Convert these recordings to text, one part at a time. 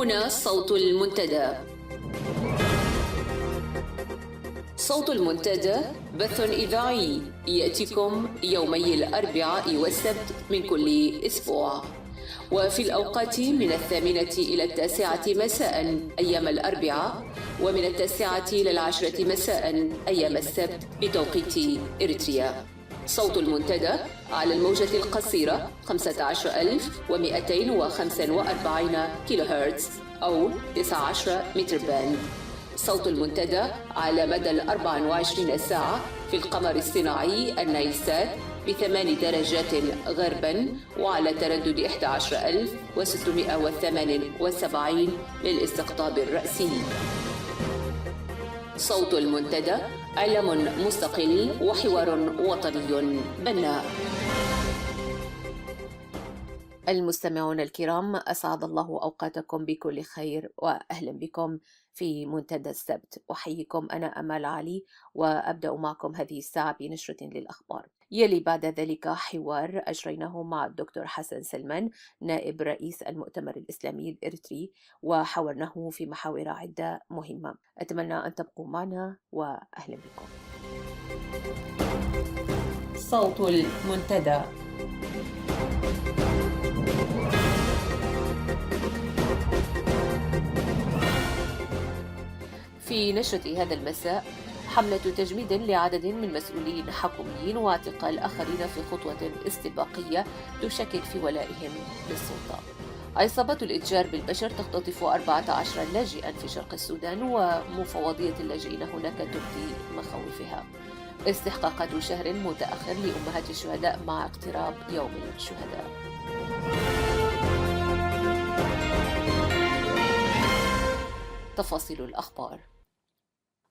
هنا صوت المنتدى. صوت المنتدى بث إذاعي يأتيكم يومي الأربعاء والسبت من كل أسبوع، وفي الأوقات من 8 إلى 9 مساء أيام الأربعاء، ومن 9 إلى 10 مساء أيام السبت بتوقيت إريتريا. صوت المنتدى على الموجة القصيرة 15245 كيلو هرتز أو 19 متر باند. صوت المنتدى على مدى 24 ساعة في القمر الصناعي النايلسات ب8 درجات غربا، وعلى تردد 11678 للاستقطاب الرأسي. صوت المنتدى علم مستقل وحوار وطني بناء. المستمعون الكرام، أسعد الله أوقاتكم بكل خير، وأهلا بكم في منتدى السبت. أحييكم، أنا أمال علي، وأبدأ معكم هذه الساعة بنشرة للأخبار. يلي بعد ذلك حوار أجريناه مع الدكتور حسن سلمان نائب رئيس المؤتمر الإسلامي الإريتري، وحاورناه في محاور عدة مهمة. أتمنى أن تبقوا معنا، وأهلا بكم. صوت المنتدى. في نشرة هذا المساء، حملة تجميد لعدد من مسؤولين حكوميين واعتقال آخرين في خطوة استباقية تشكك في ولائهم للسلطة. عصابة الإتجار بالبشر تختطف 14 لاجئا في شرق السودان، ومفوضية اللاجئين هناك تبدي مخاوفها. استحقاقات شهر متأخر لأمهات الشهداء مع اقتراب يوم الشهداء. تفاصيل الأخبار.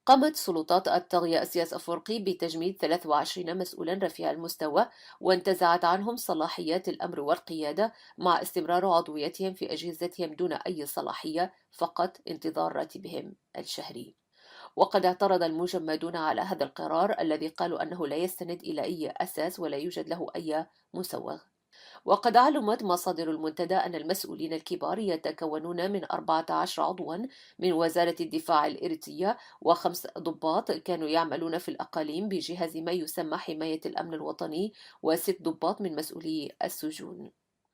قامت سلطات الطاغية إسياس أفورقي بتجميد 23 مسؤولا رفيع المستوى، وانتزعت عنهم صلاحيات الأمر والقيادة، مع استمرار عضويتهم في أجهزتهم دون أي صلاحية، فقط انتظار راتبهم الشهري. وقد اعترض المجمدون على هذا القرار الذي قالوا أنه لا يستند إلى أي أساس ولا يوجد له أي مسوغ. وقد علمت مصادر المنتدى أن المسؤولين الكبار يتكونون من 14 عضوا من وزارة الدفاع الإريترية، و5 ضباط كانوا يعملون في الأقاليم بجهاز ما يسمى حماية الأمن الوطني، و6 ضباط من مسؤولي السجون.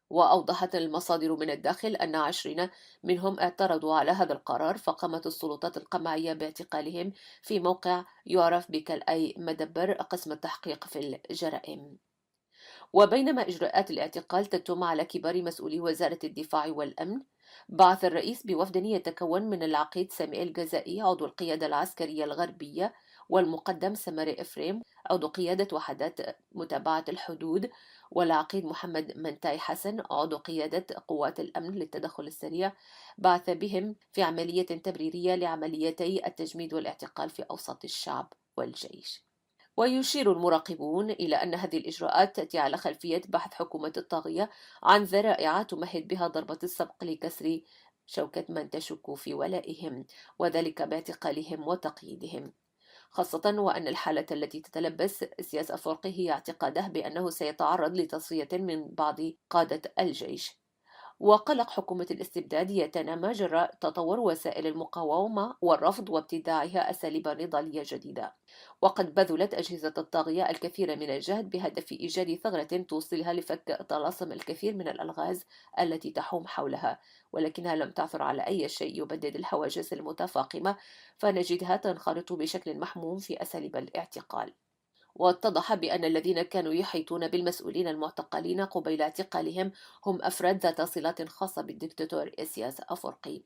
وأوضحت المصادر من الداخل أن 20 منهم اعترضوا على هذا القرار، فقامت السلطات القمعية باعتقالهم في موقع يعرف بكالأي مدبر، قسم التحقيق في الجرائم. وبينما إجراءات الاعتقال تتم على كبار مسؤولي وزارة الدفاع والأمن، بعث الرئيس بوفد يتكون من العقيد سامي الجزائي عضو القيادة العسكرية الغربية، والمقدم سماري إفريم عضو قيادة وحدات متابعة الحدود، والعقيد محمد منتاي حسن عضو قيادة قوات الأمن للتدخل السريع. بعث بهم في عملية تبريرية لعمليتي التجميد والاعتقال في أوساط الشعب والجيش. ويشير المراقبون إلى أن هذه الإجراءات تأتي على خلفية بحث حكومة الطاغية عن ذرائع تمهد بها ضربة السبق لكسر شوكة من تشك في ولائهم، وذلك باعتقالهم وتقييدهم، خاصة وأن الحالة التي تتلبس سياس أفورقي هي اعتقاده بأنه سيتعرض لتصفية من بعض قادة الجيش. وقلق حكومة الاستبداد يتنامى جراء تطور وسائل المقاومة والرفض وابتداعها أساليب نضالية جديدة. وقد بذلت أجهزة الطاغية الكثير من الجهد بهدف إيجاد ثغرة توصلها لفك طلاسم الكثير من الألغاز التي تحوم حولها، ولكنها لم تعثر على أي شيء يبدد الحواجز المتفاقمة، فنجدها تنخرط بشكل محموم في أساليب الاعتقال. واتضح بأن الذين كانوا يحيطون بالمسؤولين المعتقلين قبيل اعتقالهم هم أفراد ذات صلات خاصة بالدكتاتور إسياس أفورقي.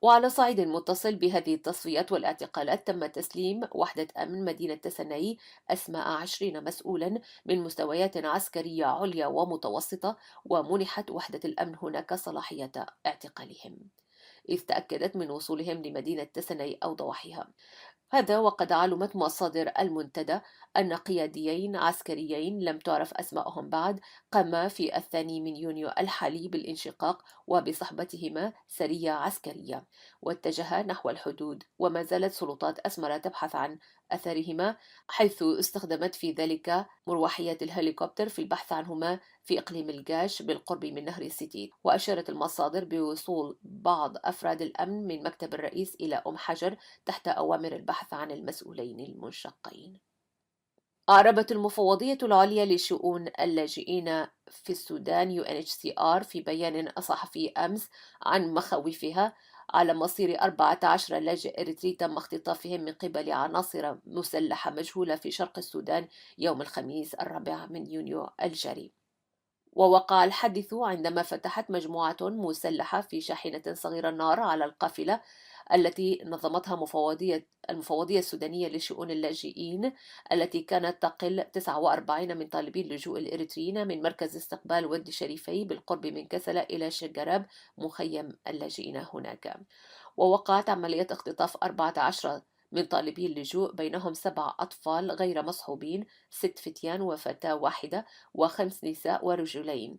وعلى صعيد متصل بهذه التصفيات والاعتقالات، تم تسليم وحدة أمن مدينة تسناي أسماء 20 مسؤولا من مستويات عسكرية عليا ومتوسطة، ومنحت وحدة الأمن هناك صلاحية اعتقالهم، إذ تأكدت من وصولهم لمدينة تسناي أو ضواحيها. هذا وقد علمت مصادر المنتدى أن قياديين عسكريين لم تعرف أسماءهم بعد قاما في 2 يونيو الحالي بالانشقاق وبصحبتهما سرية عسكرية، واتجها نحو الحدود، وما زالت سلطات أسمرة تبحث عن أثرهما، حيث استخدمت في ذلك مروحيات الهليكوبتر في البحث عنهما في إقليم الجاش بالقرب من نهر ستيت. وأشارت المصادر بوصول بعض أفراد الأمن من مكتب الرئيس إلى حجر تحت أوامر البحث عن المسؤولين المنشقين. أعربت المفوضية العليا لشؤون اللاجئين في السودان UNHCR في بيان صحفي أمس عن مخاوفها على مصير 14 لاجئ إريتري تم اختطافهم من قبل عناصر مسلحة مجهولة في شرق السودان يوم الخميس 4 يونيو الجاري. ووقع الحادث عندما فتحت مجموعة مسلحة في شاحنة صغيرة النار على القافلة التي نظمتها المفوضية السودانية لشؤون اللاجئين، التي كانت تقل 49 من طالبي اللجوء الإريتريين من مركز استقبال ود شريفي بالقرب من كسلة إلى شجراب مخيم اللاجئين هناك. ووقعت عملية اختطاف 14 من طالبي اللجوء، بينهم 7 أطفال غير مصحوبين، 6 فتيان وفتاة واحدة، و5 نساء ورجلين.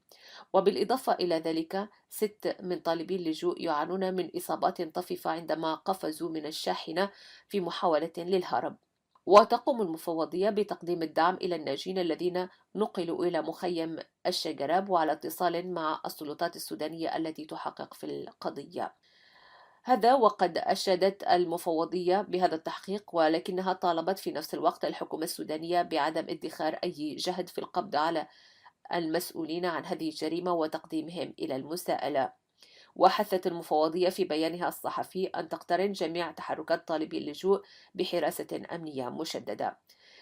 وبالإضافة إلى ذلك 6 من طالبي اللجوء يعانون من إصابات طفيفة عندما قفزوا من الشاحنة في محاولة للهرب. وتقوم المفوضية بتقديم الدعم إلى الناجين الذين نقلوا إلى مخيم الشجراب، وعلى اتصال مع السلطات السودانية التي تحقق في القضية. هذا وقد أشادت المفوضية بهذا التحقيق، ولكنها طالبت في نفس الوقت الحكومة السودانية بعدم ادخار أي جهد في القبض على المسؤولين عن هذه الجريمة وتقديمهم إلى المساءلة. وحثت المفوضية في بيانها الصحفي أن تقترن جميع تحركات طالبي اللجوء بحراسة أمنية مشددة.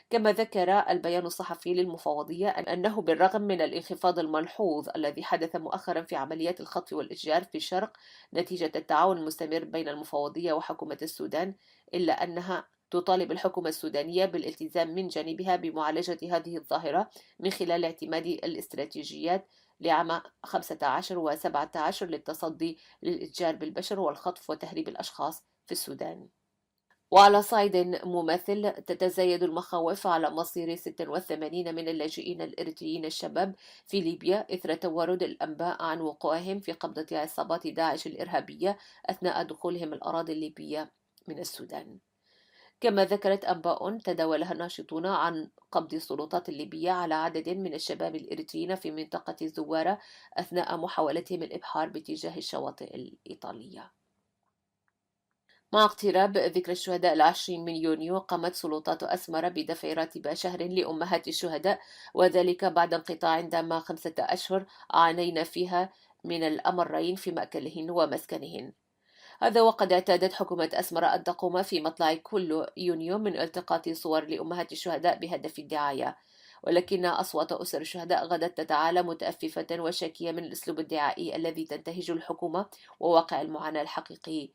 كما ذكر البيان الصحفي للمفوضية أنه بالرغم من الانخفاض الملحوظ الذي حدث مؤخرا في عمليات الخطف والإتجار في الشرق نتيجة التعاون المستمر بين المفوضية وحكومة السودان، إلا أنها تطالب الحكومة السودانية بالالتزام من جانبها بمعالجة هذه الظاهرة من خلال اعتماد الاستراتيجيات لعام 15 و17 للتصدي للإتجار بالبشر والخطف وتهريب الأشخاص في السودان. وعلى صعيد مماثل تتزايد المخاوف على مصير 86 من اللاجئين الإريتريين الشباب في ليبيا إثر توارد الأنباء عن وقوعهم في قبضة عصابات داعش الإرهابية أثناء دخولهم الأراضي الليبية من السودان. كما ذكرت أنباء تداولها الناشطون عن قبض السلطات الليبية على عدد من الشباب الإريتريين في منطقة الزوارة أثناء محاولتهم الإبحار باتجاه الشواطئ الإيطالية. مع اقتراب ذكرى الشهداء 20 من يونيو، قامت سلطات أسمر بدفع راتب شهر لأمهات الشهداء، وذلك بعد انقطاع دام 5 أشهر عانينا فيها من الأمرين في مأكلهن ومسكنهن. هذا وقد اعتادت حكومة أسمر أن تقوم في مطلع كل يونيو من التقاط صور لأمهات الشهداء بهدف الدعاية، ولكن أصوات أسر الشهداء غدت تتعالى متأففة وشاكية من الأسلوب الدعائي الذي تنتهجه الحكومة وواقع المعاناة الحقيقي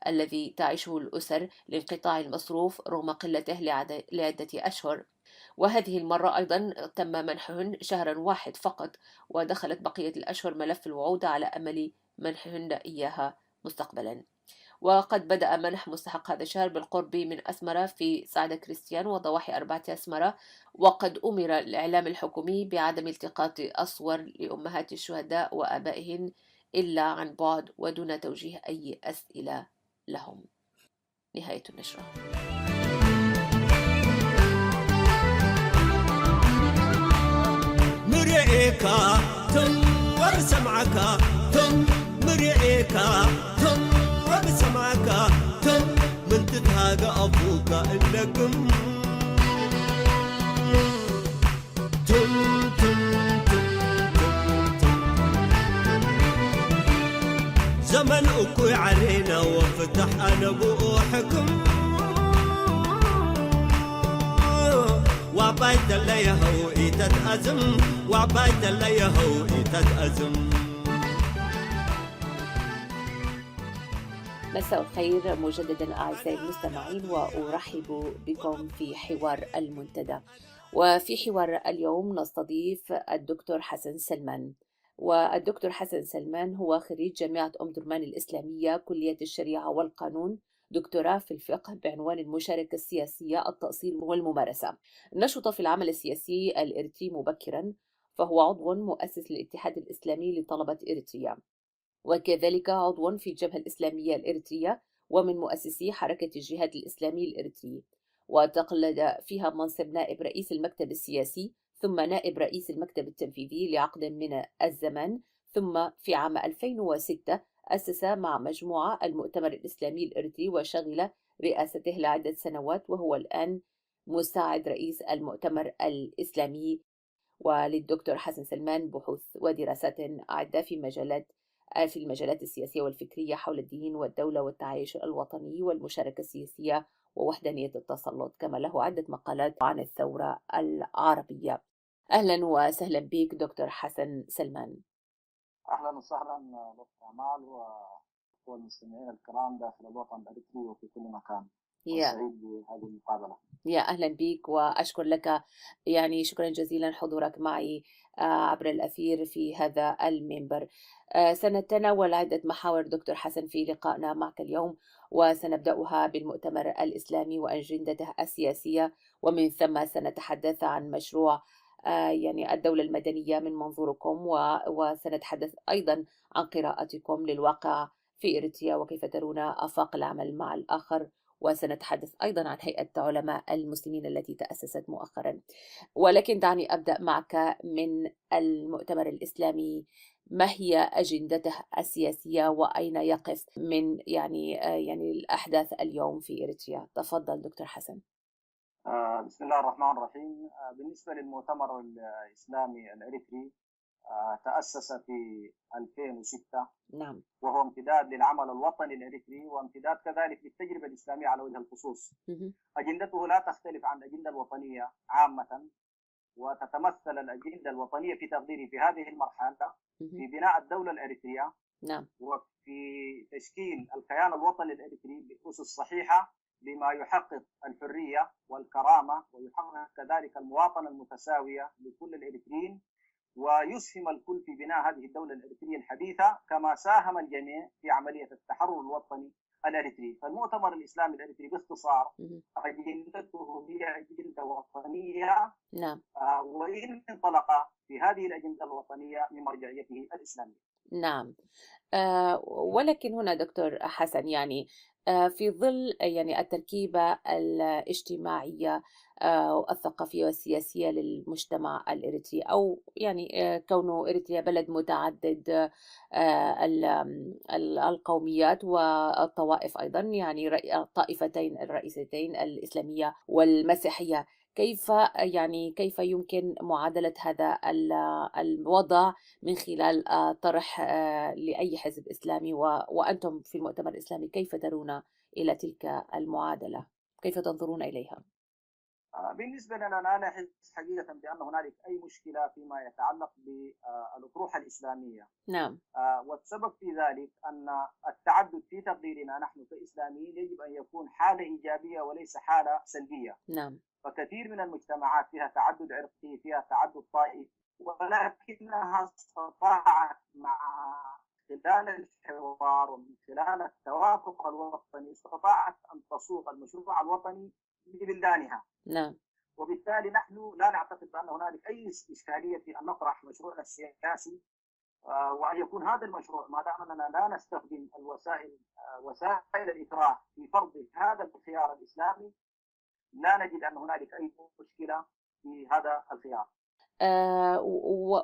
الذي تعيشه الأسر لانقطاع المصروف رغم قلته لعدة أشهر. وهذه المرة أيضا تم منحهن شهرا واحد فقط، ودخلت بقية الأشهر ملف الوعود على أمل منحهن إياها مستقبلا. وقد بدأ منح مستحق هذا الشهر بالقرب من أسمرة في سعد كريستيان وضواحي 4 أسمرة، وقد أمر الإعلام الحكومي بعدم التقاط الصور لأمهات الشهداء وآبائهن إلا عن بعد ودون توجيه أي أسئلة لهم. نهاية النشرة. مرئيكا تم ورسمعك تم مرئيكا تم ورسمعك تم من تتهاجى أبوك إنكم تم زمن أكوي علينا وفتح أنا بوحكم وعبايد اللي يهو إيتت أزم وعبايد اللي يهو إيتت أزم. مساء الخير مجددا أعزائي المستمعين، وأرحب بكم في حوار المنتدى. وفي حوار اليوم نستضيف الدكتور حسن سلمان. والدكتور حسن سلمان هو خريج جامعة أم درمان الإسلامية كلية الشريعة والقانون، دكتوراه في الفقه بعنوان المشاركة السياسية، التأصيل والممارسة. نشط في العمل السياسي الإريتري مبكرا، فهو عضو مؤسس للاتحاد الإسلامي لطلبة إريتريا، وكذلك عضو في الجبهة الإسلامية الإريترية ومن مؤسسي حركة الجهاد الإسلامي الإريتري. وتقلد فيها منصب نائب رئيس المكتب السياسي ثم نائب رئيس المكتب التنفيذي لعقد من الزمن. ثم في عام 2006 أسس مع مجموعة المؤتمر الإسلامي الإرثي وشغل رئاسته لعدة سنوات، وهو الآن مساعد رئيس المؤتمر الإسلامي. وللدكتور حسن سلمان بحوث ودراسات عدة في المجالات السياسية والفكرية حول الدين والدولة والتعايش الوطني والمشاركة السياسية ووحدانية التسلط، كما له عدة مقالات عن الثورة العربية. أهلا وسهلا بك دكتور حسن سلمان. أهلا وسهلا دكتور أمال والمستمعين الكرام داخل الوطن الأريتري وفي كل مكان، يا وسعيد بهذه المقابلة. يا أهلا بك وأشكر لك، يعني شكرا جزيلا حضورك معي عبر الأثير في هذا المنبر. سنتناول عدة محاور دكتور حسن في لقائنا معك اليوم، وسنبدأها بالمؤتمر الإسلامي وأجندته السياسية، ومن ثم سنتحدث عن مشروع يعني الدولة المدنية من منظوركم، وسنتحدث أيضا عن قراءتكم للواقع في إريتريا وكيف ترون آفاق العمل مع الآخر، وسنتحدث أيضا عن هيئة علماء المسلمين التي تأسست مؤخرا. ولكن دعني أبدأ معك من المؤتمر الإسلامي. ما هي أجندته السياسية وأين يقف من يعني الأحداث اليوم في إريتريا؟ تفضل دكتور حسن. بسم الله الرحمن الرحيم. بالنسبة للمؤتمر الإسلامي الأريتري تأسس في 2006. نعم. وهو امتداد للعمل الوطني الأريتري وامتداد كذلك للتجربة الإسلامية على وجه الخصوص. أجندته لا تختلف عن الأجندة الوطنية عامة، وتتمثل الأجندة الوطنية في تقديري في هذه المرحلة في بناء الدولة الأريترية. نعم. وفي تشكيل الكيان الوطني الأريتري بأسس صحيحة بما يحقق الحرية والكرامة ويحقق كذلك المواطنة المتساوية لكل الإريتريين، ويسهم الكل في بناء هذه الدولة الإريترية الحديثة كما ساهم الجميع في عملية التحرر الوطني الأريتري. فالمؤتمر الإسلامي الأريتري باختصار أجندته هي أجندة وطنية. نعم. وإن انطلق في هذه الأجندة الوطنية من مرجعيته الإسلامية. نعم. ولكن هنا دكتور حسن، يعني في ظل يعني التركيبة الاجتماعية والثقافية والسياسية للمجتمع الإريتري، أو يعني كونه إريتريا بلد متعدد القوميات والطوائف أيضا، يعني الطائفتين الرئيسيتين الإسلامية والمسيحية، كيف يمكن معادلة هذا الوضع من خلال طرح لأي حزب إسلامي، وأنتم في المؤتمر الإسلامي كيف ترون إلى تلك المعادلة؟ كيف تنظرون إليها؟ بالنسبة لنا لا نحس حقيقة بأن هنالك أي مشكلة فيما يتعلق بالأطروحة الإسلامية. نعم. والسبب في ذلك أن التعدد في تقديرنا نحن كإسلاميين يجب أن يكون حالة إيجابية وليس حالة سلبية. نعم. فكثير من المجتمعات فيها تعدد عرقي، فيها تعدد طائفي، ولكنها استطاعت مع خلال الحوار ومن خلال التوافق الوطني استطاعت أن تصوغ المشروع الوطني لبلدانها. نعم. وبالتالي نحن لا نعتقد بأن هنالك أي إشكالية في أن نطرح مشروعنا السياسي، وأن يكون هذا المشروع ما دام أننا لا نستخدم وسائل الإكراه في فرض هذا الخيار الإسلامي، لا نجد أن هنالك أي مشكلة في هذا الخيار.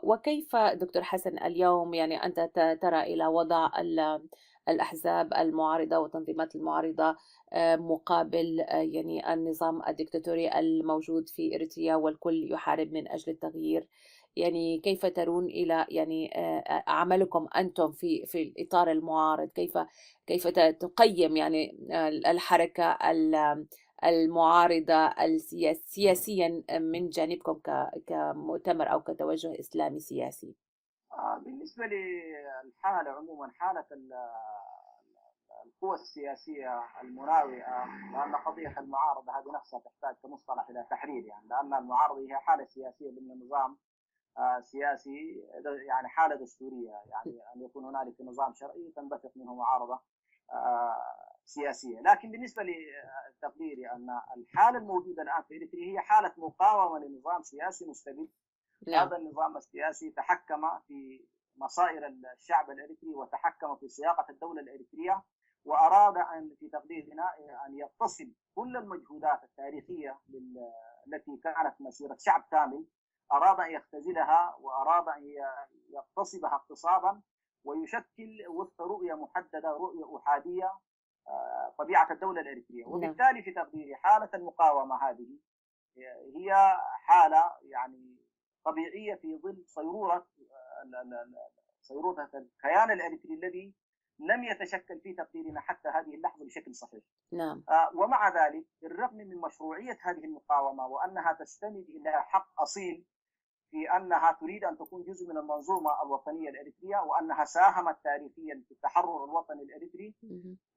وكيف دكتور حسن اليوم يعني أنت ترى إلى وضع الأحزاب المعارضة والتنظيمات المعارضة مقابل يعني النظام الدكتاتوري الموجود في إريتريا والكل يحارب من أجل التغيير؟ يعني كيف ترون إلى يعني عملكم أنتم في الإطار المعارض؟ كيف تقيم يعني الحركة المعارضة سياسيا من جانبكم كمؤتمر أو كتوجه إسلامي سياسي؟ بالنسبة للحالة عموما، حالة القوى السياسية المناوئة، لأن قضية المعارضة هذه نفسها تحتاج كمصطلح إلى تحرير، يعني لأن المعارضة هي حالة سياسية ضمن نظام سياسي، يعني حالة دستورية، يعني أن يكون هنالك نظام شرعي تنبثق منه معارضة سياسية. لكن بالنسبة لتقديري أن الحالة الموجودة الآن في إريتريا هي حالة مقاومة لنظام سياسي مستبد. هذا النظام السياسي تحكم في مصائر الشعب الإريتري وتحكم في صياغة الدولة الإريترية، وأراد أن في تقديرنا أن يتصل كل المجهودات التاريخية التي كانت مسيرة شعب كامل، أراد أن يختزلها وأراد أن يغتصبها اغتصابا ويشكل وفق رؤية محددة، رؤية أحادية طبيعة الدولة الإريترية. نعم. وبالتالي في تقديري حالة المقاومة هذه هي حالة يعني طبيعية في ظل صيرورة الكيان الإريتري الذي لم يتشكل في تقديرنا حتى هذه اللحظة بشكل صحيح. نعم. ومع ذلك بالرغم من مشروعية هذه المقاومة وأنها تستند إلى حق أصيل في أنها تريد أن تكون جزء من المنظومة الوطنية الإريترية وأنها ساهمت تاريخيا في التحرر الوطني الإريتري،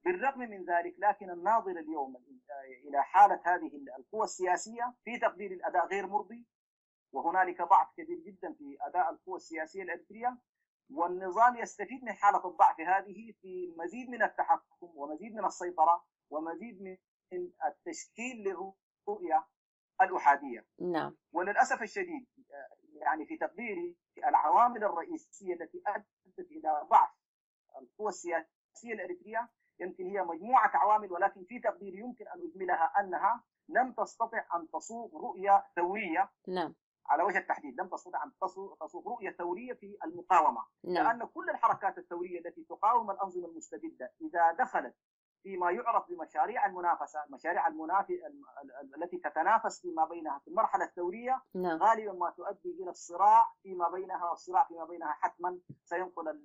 بالرغم من ذلك لكن الناظر اليوم إلى حالة هذه القوى السياسية في تقدير الأداء غير مرضي، وهنالك ضعف كبير جدا في أداء القوى السياسية الإريترية، والنظام يستفيد من حالة الضعف هذه في مزيد من التحكم ومزيد من السيطرة ومزيد من التشكيل للرؤية الأحادية. نعم. وللأسف الشديد يعني في تقديري العوامل الرئيسية التي أدت إلى ضعف القوى السياسية الإريترية يمكن هي مجموعة عوامل، ولكن في تقديري يمكن أن أجملها أنها لم تستطع أن تصوغ رؤية ثورية. نعم. على وجه التحديد لم تستطع أن تصوغ رؤية ثورية في المقاومة. نعم. لأن كل الحركات الثورية التي تقاوم الأنظمة المستبدة إذا دخلت فيما يعرف بمشاريع المنافسة، مشاريع التي تتنافس فيما بينها في المرحلة الثورية، نعم. غالبا ما تؤدي إلى الصراع فيما بينها، والصراع فيما بينها حتما سينقل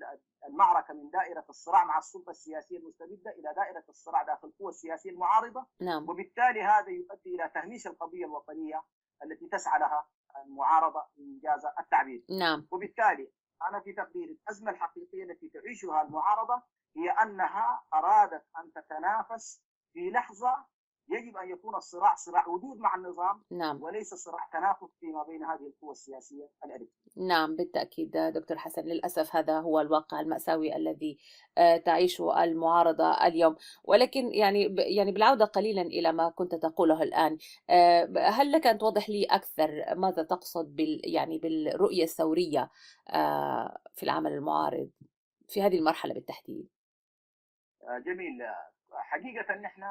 المعركة من دائرة الصراع مع السلطة السياسية المستبدة إلى دائرة الصراع داخل القوى السياسية المعارضة. نعم. وبالتالي هذا يؤدي إلى تهميش القضية الوطنية التي تسعى لها المعارضة إنجاز التعبير. نعم. وبالتالي أنا في تقديري الأزمة الحقيقية التي تعيشها المعارضة هي أنها أرادت أن تتنافس في لحظة يجب أن يكون الصراع صراع وجود مع النظام، نعم. وليس صراع تنافس فيما بين هذه القوى السياسية الإريترية. نعم، بالتأكيد دكتور حسن، للأسف هذا هو الواقع المأساوي الذي تعيشه المعارضة اليوم. ولكن يعني بالعودة قليلا إلى ما كنت تقوله الآن، هل لك أن توضح لي أكثر ماذا تقصد بالرؤية الثورية في العمل المعارض في هذه المرحلة بالتحديد؟ جميل. حقيقة نحن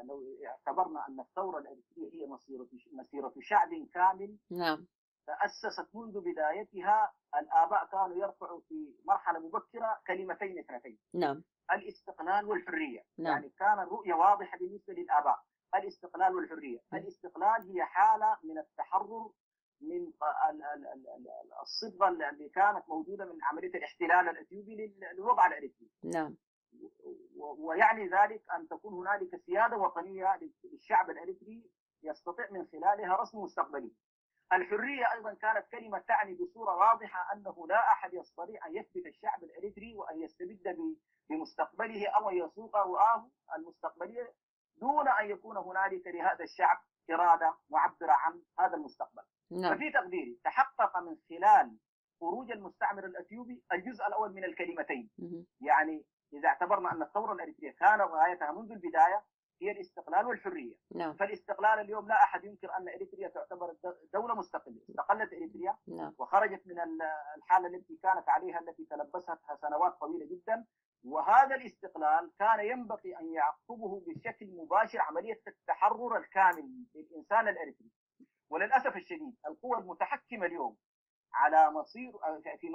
لو اعتبرنا أن الثورة الإريترية هي مسيرة شعب كامل نعم. تأسست منذ بدايتها، الآباء كانوا يرفعوا في مرحلة مبكرة كلمتين اثنتين: نعم. الاستقلال والحرية. نعم. يعني كان الرؤية واضحة بالنسبة للآباء: الاستقلال والحرية. الاستقلال هي حالة من التحرر من الصبغة اللي كانت موجودة من عملية الاحتلال الأثيوبي للوضع الإريتري. نعم. ويعني ذلك أن تكون هنالك سيادة وطنية للشعب الإريتري يستطيع من خلالها رسم مستقبلي. الحرية أيضا كانت كلمة تعني بصورة واضحة أنه لا أحد يستطيع أن يثبت الشعب الإريتري وأن يستبد بمستقبله أو أن يسوق رؤاه المستقبلية دون أن يكون هنالك لهذا الشعب إرادة معبرة عن هذا المستقبل. نعم. ففي تقديري تحقق من خلال خروج المستعمر الأثيوبي الجزء الأول من الكلمتين. يعني إذا اعتبرنا أن الثورة الإريترية كان غايتها منذ البداية هي الاستقلال والحرية. نعم. فالاستقلال اليوم لا أحد ينكر أن إريتريا تعتبر دولة مستقلة. استقلت إريتريا. نعم. وخرجت من الحالة التي كانت عليها التي تلبستها سنوات طويلة جدا، وهذا الاستقلال كان ينبغي أن يعقبه بشكل مباشر عملية التحرر الكامل للإنسان الإريتري. وللأسف الشديد القوى المتحكمة اليوم على في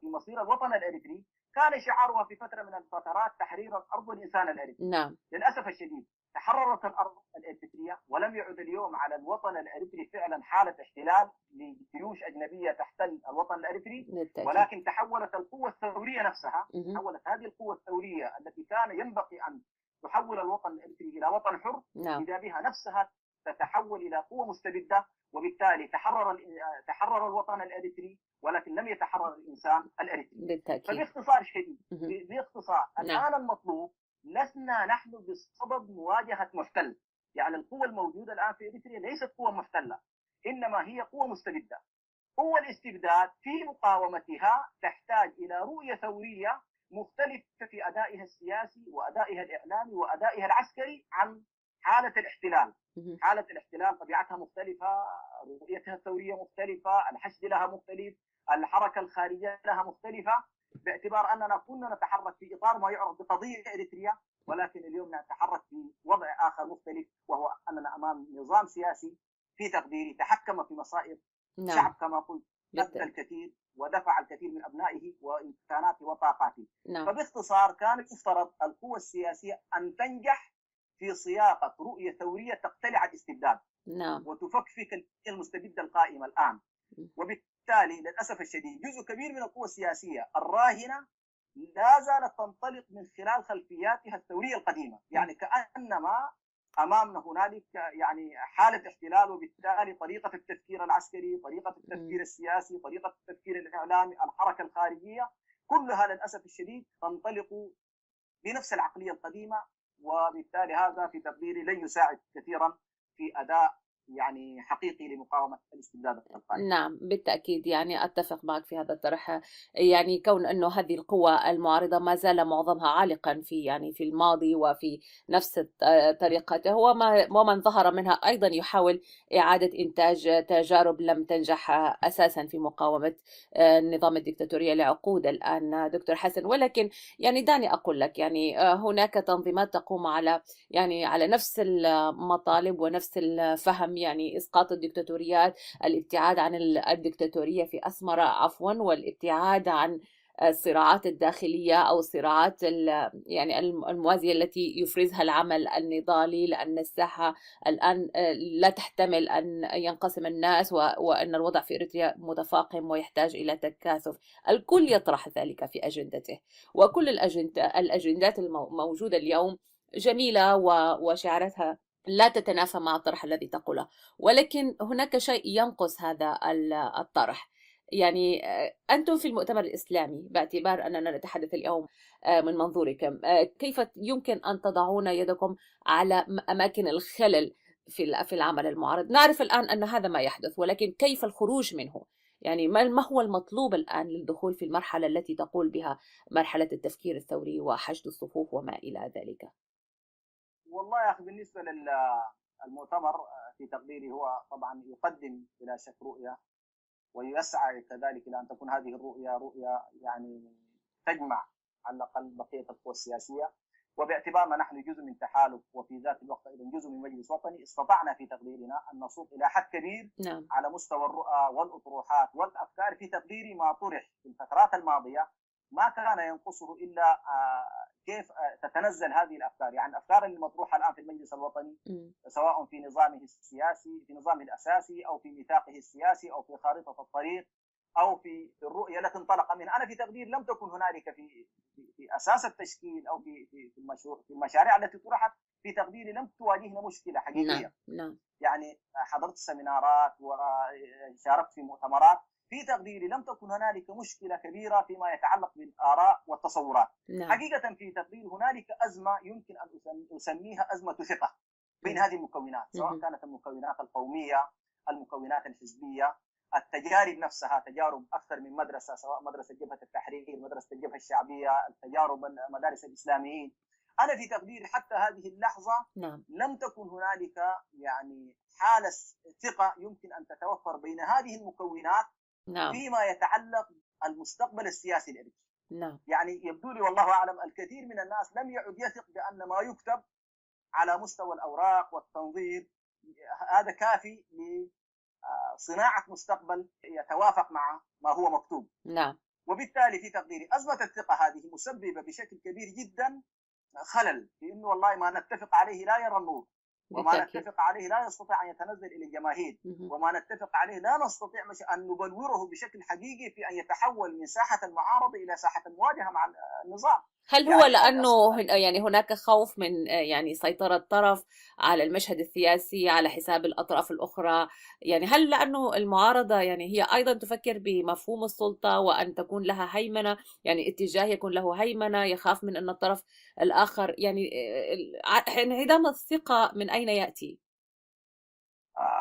مصير الوطن الإريتري كان شعارها في فترة من الفترات تحرير الأرض والإنسان الإريتري. نعم. للأسف الشديد تحررت الأرض الإريترية ولم يعد اليوم على الوطن الإريتري فعلا حالة احتلال لجيوش أجنبية تحتل الوطن الإريتري، ولكن تحولت القوة الثورية نفسها، تحولت هذه القوة الثورية التي كان ينبغي أن تحول الوطن الإريتري إلى وطن حر، نعم. إذا بها نفسها تتحول إلى قوة مستبدة، وبالتالي تحرر الوطن الإريتري ولكن لم يتحرر الإنسان الإريتري. بالتأكيد. فباختصار شديد، باختصار نعم. الآن المطلوب لسنا نحن بصدد مواجهة محتل. يعني القوة الموجودة الآن في إريتريا ليست قوة محتلة، إنما هي قوة مستبدة. قوة الاستبداد في مقاومتها تحتاج إلى رؤية ثورية مختلفة في أدائها السياسي وأدائها الإعلامي وأدائها العسكري عن حالة الاحتلال. حالة الاحتلال طبيعتها مختلفة، رؤيتها الثورية مختلفة، الحشد لها مختلف، الحركة الخارجية لها مختلفة. باعتبار أننا كنا نتحرك في إطار ما يعرف بقضية إريتريا، ولكن اليوم نتحرك في وضع آخر مختلف، وهو أننا أمام نظام سياسي في تقديري تحكم في مصائر نعم. شعب كما قلت، أدى بالتأكيد. الكثير ودفع الكثير من أبنائه وإمكاناته وطاقاته. نعم. فباختصار كان يفترض القوى السياسية أن تنجح في صياغة رؤية ثورية تقتلع الاستبداد نعم. وتفكك المستبد القائم الآن. وبالتالي للأسف الشديد جزء كبير من القوى السياسية الراهنة لا زالت تنطلق من خلال خلفياتها الثورية القديمة، يعني كأنما أمامنا هنالك يعني حالة احتلال، وبالتالي طريقة التفكير العسكري، طريقة التفكير السياسي، طريقة التفكير الإعلامي، الحركة الخارجية، كلها للأسف الشديد تنطلق بنفس العقلية القديمة، وبالتالي هذا في تقديري لن يساعد كثيرا في أداء يعني حقيقي لمقاومة الاستبداد القائم. نعم بالتأكيد، يعني أتفق معك في هذا الطرح. يعني كون أنه هذه القوى المعارضة ما زال معظمها عالقا في يعني في الماضي وفي نفس طريقته، ومن ظهر منها أيضا يحاول إعادة إنتاج تجارب لم تنجح أساسا في مقاومة النظام الدكتاتوري لعقود الآن دكتور حسن. ولكن يعني دعني أقول لك، يعني هناك تنظيمات تقوم على يعني على نفس المطالب ونفس الفهم، يعني إسقاط الدكتاتوريات، الابتعاد عن الدكتاتورية في أسمر عفوا، والابتعاد عن الصراعات الداخلية أو الصراعات يعني الموازية التي يفرزها العمل النضالي، لأن الساحة الآن لا تحتمل أن ينقسم الناس، وأن الوضع في إريتريا متفاقم ويحتاج إلى تكاثف. الكل يطرح ذلك في أجندته، وكل الأجندات الموجودة اليوم جميلة وشعاراتها لا تتنافى مع الطرح الذي تقوله، ولكن هناك شيء ينقص هذا الطرح. يعني أنتم في المؤتمر الإسلامي، باعتبار أننا نتحدث اليوم من منظوركم، كيف يمكن أن تضعون يدكم على أماكن الخلل في العمل المعارض؟ نعرف الآن أن هذا ما يحدث، ولكن كيف الخروج منه؟ يعني ما هو المطلوب الآن للدخول في المرحلة التي تقول بها مرحلة التفكير الثوري وحشد الصفوف وما إلى ذلك؟ والله يا أخي بالنسبة للمؤتمر في تقديري هو طبعا يقدم بلا شك رؤية، ويسعى كذلك إلى أن تكون هذه الرؤية رؤية يعني تجمع على الأقل بقية القوى السياسية. وباعتبارنا نحن جزء من تحالف وفي ذات الوقت أيضا جزء من مجلس وطني، استطعنا في تقديرنا أن نصوت إلى حد كبير نعم. على مستوى الرؤى والأطروحات والأفكار. في تقديري ما طرح في الفترات الماضية ما كان ينقصه إلا كيف تتنزل هذه الأفكار، يعني الأفكار المطروحة الآن في المجلس الوطني سواء في نظامه السياسي، في نظامه الأساسي، أو في ميثاقه السياسي، أو في خارطة الطريق، أو في الرؤية التي انطلق منها. أنا في تقدير لم تكن هنالك في أساس التشكيل أو في المشاريع التي طرحت، في تقديري لم تواجهنا مشكلة حقيقية. نعم. يعني حضرت سيمينارات وشاركت في مؤتمرات، في تقديري لم تكن هنالك مشكلة كبيرة فيما يتعلق بالآراء والتصورات. نعم. حقيقة في تقديري هنالك أزمة يمكن أن أسميها أزمة ثقة بين هذه المكونات، سواء كانت المكونات القومية، المكونات الحزبية، التجارب نفسها، تجارب أكثر من مدرسة، سواء مدرسة جبهة التحرير، مدرسة الجبهة الشعبية، التجارب مدارس الإسلاميين. أنا في تقديري حتى هذه اللحظة لم تكن هنالك يعني حالة ثقة يمكن أن تتوفر بين هذه المكونات فيما يتعلق المستقبل السياسي الإريتري. يعني يبدو لي والله أعلم الكثير من الناس لم يعد يثق بأن ما يكتب على مستوى الأوراق والتنظير هذا كافي لصناعة مستقبل يتوافق مع ما هو مكتوب. وبالتالي في تقديري أزمة الثقة هذه مسببة بشكل كبير جدا خلل في انه والله ما نتفق عليه لا يرى النور، وما نتفق عليه لا يستطيع ان يتنزل الى الجماهير، وما نتفق عليه لا نستطيع ان نبلوره بشكل حقيقي في ان يتحول من ساحه المعارضه الى ساحه المواجهه مع النظام. هل هو يعني لانه يعني هناك خوف من يعني سيطره طرف على المشهد السياسي على حساب الاطراف الاخرى؟ يعني هل لانه المعارضه يعني هي ايضا تفكر بمفهوم السلطه وان تكون لها هيمنه، يعني اتجاه يكون له هيمنه، يخاف من ان الطرف الاخر يعني انعدام الثقه من اين ياتي؟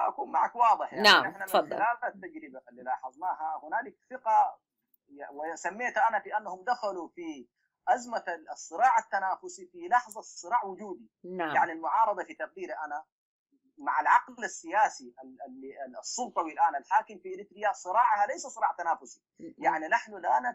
اكون معك واضح، يعني نعم. نحن من خلال التجربه اللي لاحظناها هنالك ثقه، وسميتها انا بانهم دخلوا في أزمة الصراع التنافسي في لحظة صراع وجودي. يعني المعارضة في تقديري أنا مع العقل السياسي السلطوي الآن الحاكم في إريتريا، صراعها ليس صراع تنافسي. يعني نحن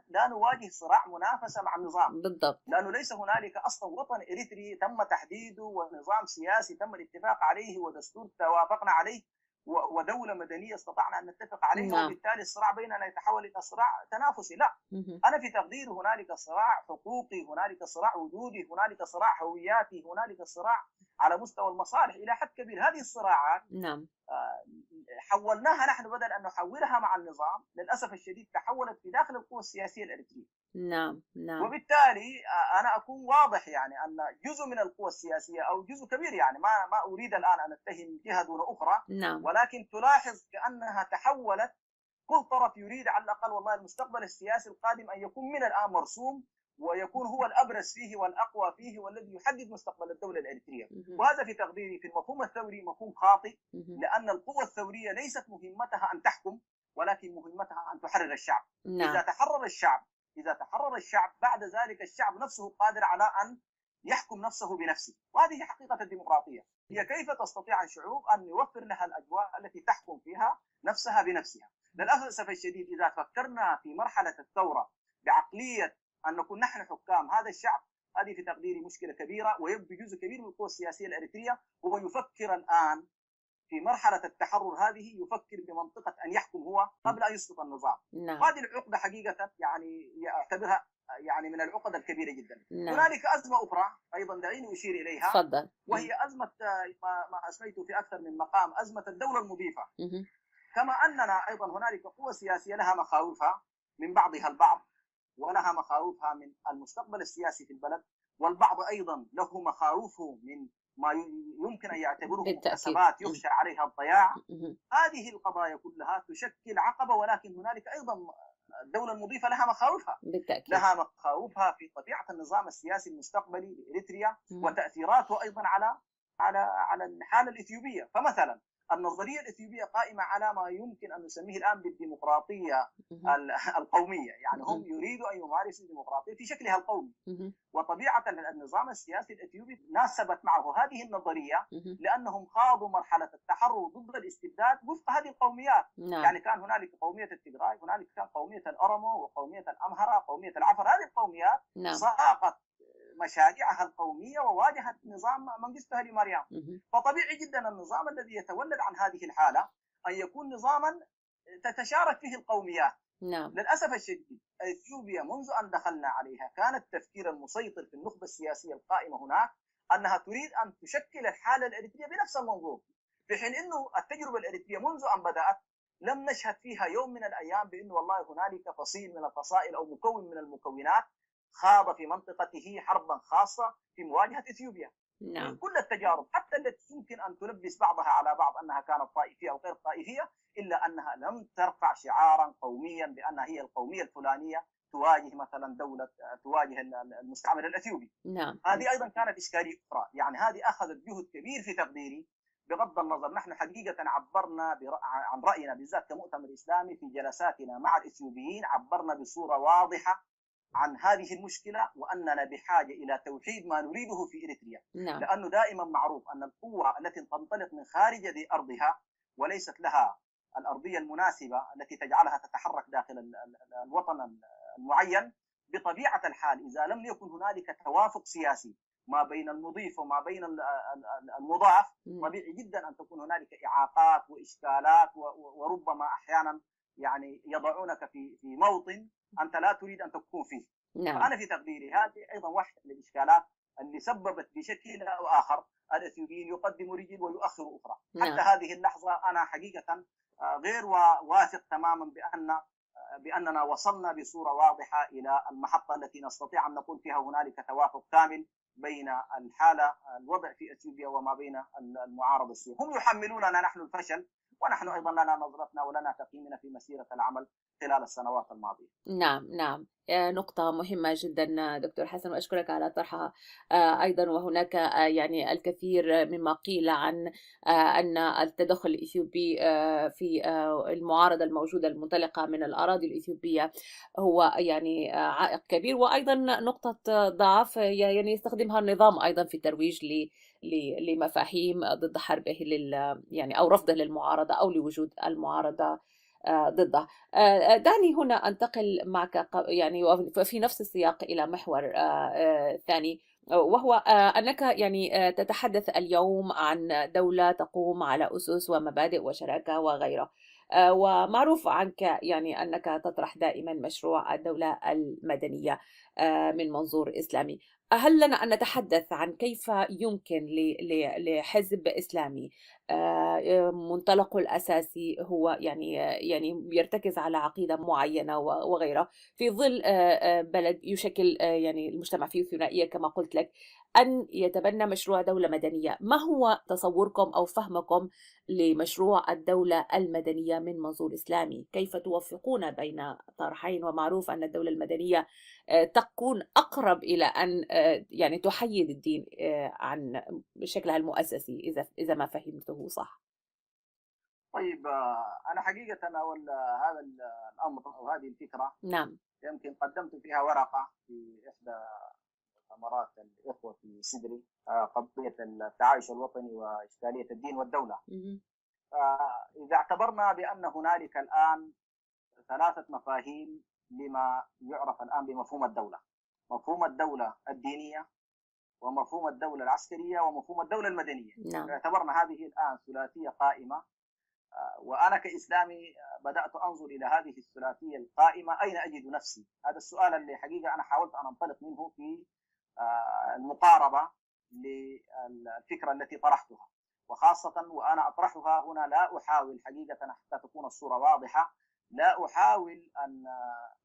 لا نواجه صراع منافسة مع النظام، بالضبط. لأنه ليس هنالك أصلا وطن إريتري تم تحديده ونظام سياسي تم الاتفاق عليه ودستور توافقنا عليه ودولة مدنية استطعنا أن نتفق عليها، نعم. وبالتالي الصراع بيننا يتحول إلى صراع تنافسي. لا، أنا في تقديري هنالك صراع حقوقي، هنالك صراع وجودي، هنالك صراع هوياتي، هنالك صراع على مستوى المصالح إلى حد كبير. هذه الصراعات نعم. حولناها نحن، بدل أن نحولها مع النظام للأسف الشديد تحولت في داخل القوى السياسية الإريترية. نعم. نعم. وبالتالي أنا أكون واضح يعني أن جزء من القوى السياسية أو جزء كبير، يعني ما أريد الآن أن أتهم جهة دون أخرى، نعم. ولكن تلاحظ كأنها تحولت. كل طرف يريد على الأقل والله المستقبل السياسي القادم أن يكون من الآن مرسوم، ويكون هو الأبرز فيه والأقوى فيه والذي يحدد مستقبل الدولة الإريترية. وهذا في تقديري في المفهوم الثوري مفهوم خاطئ، لأن القوى الثورية ليست مهمتها أن تحكم، ولكن مهمتها أن تحرر الشعب. نعم. إذا تحرر الشعب بعد ذلك الشعب نفسه قادر على أن يحكم نفسه بنفسه. وهذه حقيقة الديمقراطية، هي كيف تستطيع الشعوب أن يوفر لها الأجواء التي تحكم فيها نفسها بنفسها. للأسف الشديد إذا فكرنا في مرحلة الثورة بعقلية أن نكون نحن حكام هذا الشعب، هذه في تقديري مشكلة كبيرة، ويبدو جزء كبير من القوى السياسية الإريترية هو يفكر الآن في مرحلة التحرر هذه، يفكر بمنطقة أن يحكم هو قبل أن يسقط النظام. نعم. وهذه العقدة حقيقة يعني أعتبرها يعني من العقد الكبيرة جدا. نعم. هنالك أزمة أخرى أيضا دعيني أشير إليها. تفضل. وهي أزمة ما أسميته في أكثر من مقام أزمة الدولة المضيفة. كما أننا أيضا هنالك قوى سياسية لها مخاوفها من بعضها البعض، ولها مخاوفها من المستقبل السياسي في البلد، والبعض أيضا له مخاوفه من ما يمكن أن يعتبره مكتسبات يخشى عليها الضياع. هذه القضايا كلها تشكل عقبة، ولكن هنالك أيضا الدولة المضيفة لها مخاوفها. بالتأكيد. لها مخاوفها في طبيعة النظام السياسي المستقبلي لإريتريا وتأثيراته أيضا على الحالة الإثيوبية. فمثلا النظرية الإثيوبية قائمة على ما يمكن أن نسميه الآن بالديمقراطية القومية، يعني هم يريدوا أن يمارسوا الديمقراطية في شكلها القومي. وطبيعة النظام السياسي الإثيوبي ناسبت معه هذه النظرية، لأنهم خاضوا مرحلة التحرر ضد الاستبداد وفق هذه القوميات. يعني كان هنالك قومية التيغراي، هنالك كان قومية الأورمو وقومية الأمهرة، قومية العفر. هذه القوميات ساقت مشاريعها القومية وواجهت نظام منجستو هيلي مريم. فطبيعي جدا النظام الذي يتولد عن هذه الحالة أن يكون نظاما تتشارك فيه القوميات. للأسف الشديد إثيوبيا منذ أن دخلنا عليها كان التفكير المسيطر في النخبة السياسية القائمة هناك أنها تريد أن تشكل الحالة الإريترية بنفس المنظور، في حين أنه التجربة الإريترية منذ أن بدأت لم نشهد فيها يوم من الأيام بأن والله هنالك فصيل من الفصائل أو مكون من المكونات خاض في منطقته حربا خاصة في مواجهة إثيوبيا. كل التجارب حتى التي يمكن أن تلبس بعضها على بعض أنها كانت طائفية أو غير طائفية، إلا أنها لم ترفع شعارا قوميا بأنها هي القومية الفلانية تواجه مثلا دولة، تواجه المستعمر الأثيوبي. هذه أيضا كانت إشكالية أخرى. يعني هذه أخذت جهد كبير في تقديري. بغض النظر نحن حقيقة عبرنا عن رأينا بالذات كمؤتمر إسلامي في جلساتنا مع الإثيوبيين، عبرنا بصورة واضحة عن هذه المشكلة وأننا بحاجة إلى توحيد ما نريده في إريتريا. لأنه دائما معروف أن القوة التي تنطلق من خارج أرضها وليست لها الأرضية المناسبة التي تجعلها تتحرك داخل الوطن المعين، بطبيعة الحال إذا لم يكن هنالك توافق سياسي ما بين المضيف وما بين المضاف، طبيعي جدا أن تكون هنالك إعاقات وإشكالات، وربما أحيانا يعني يضعونك في موطن أنت لا تريد أن تكون فيه. فأنا في تقديري هذه أيضا واحدة من الإشكالات اللي سببت بشكل أو آخر الإثيوبيين يقدموا رجل ويؤخروا أخرى. حتى هذه اللحظة أنا حقيقة غير واثق تماما بأننا وصلنا بصورة واضحة إلى المحطة التي نستطيع أن نقول فيها هنالك توافق كامل بين الوضع في إثيوبيا وما بين المعارضة السورية. هم يحملوننا نحن الفشل، ونحن أيضا لنا نظرتنا ولنا تقييمنا في مسيرة العمل خلال السنوات الماضية. نعم. نقطة مهمة جدا دكتور حسن، وأشكرك على طرحها. أيضا وهناك يعني الكثير مما قيل عن أن التدخل الإثيوبي في المعارضة الموجودة المنطلقة من الأراضي الإثيوبية هو يعني عائق كبير، وأيضا نقطة ضعف يعني يستخدمها النظام أيضا في الترويج لمفاهيم ضد حربه يعني أو رفضه للمعارضة أو لوجود المعارضة ضده. دعني هنا أنتقل معك يعني وفي نفس السياق إلى محور ثاني، وهو أنك يعني تتحدث اليوم عن دولة تقوم على أسس ومبادئ وشراكة وغيره، ومعروف عنك يعني أنك تطرح دائما مشروع الدولة المدنية من منظور إسلامي. هل لنا أن نتحدث عن كيف يمكن لحزب إسلامي منطلقه الأساسي هو يعني يرتكز على عقيدة معينة وغيرها في ظل بلد يشكل يعني المجتمع فيه ثنائية كما قلت لك، أن يتبنى مشروع دولة مدنية؟ ما هو تصوركم أو فهمكم لمشروع الدولة المدنية من منظور إسلامي؟ كيف توفقون بين طرحين؟ ومعروف أن الدولة المدنية تكون أقرب إلى أن يعني تحيد الدين عن شكلها المؤسسي، إذا ما فهمته صح. طيب، أنا حقيقة هذا الأمر أو هذه الفكرة نعم. يمكن قدمت فيها ورقة في إحدى مؤتمرات الإخوة في سدري، قضية التعايش الوطني وإشكالية الدين والدولة. إذا اعتبرنا بأن هنالك الآن ثلاثة مفاهيم لما يعرف الآن بمفهوم الدولة: مفهوم الدولة الدينية، ومفهوم الدولة العسكرية، ومفهوم الدولة المدنية. نعم. اعتبرنا هذه الآن ثلاثية قائمة، وأنا كإسلامي بدأت أنظر إلى هذه الثلاثية القائمة أين أجد نفسي. هذا السؤال اللي حقيقة أنا حاولت أن أنطلق منه في المقاربة للفكرة التي طرحتها، وخاصة وأنا أطرحها هنا لا أحاول حقيقة حتى تكون الصورة واضحة، لا أحاول أن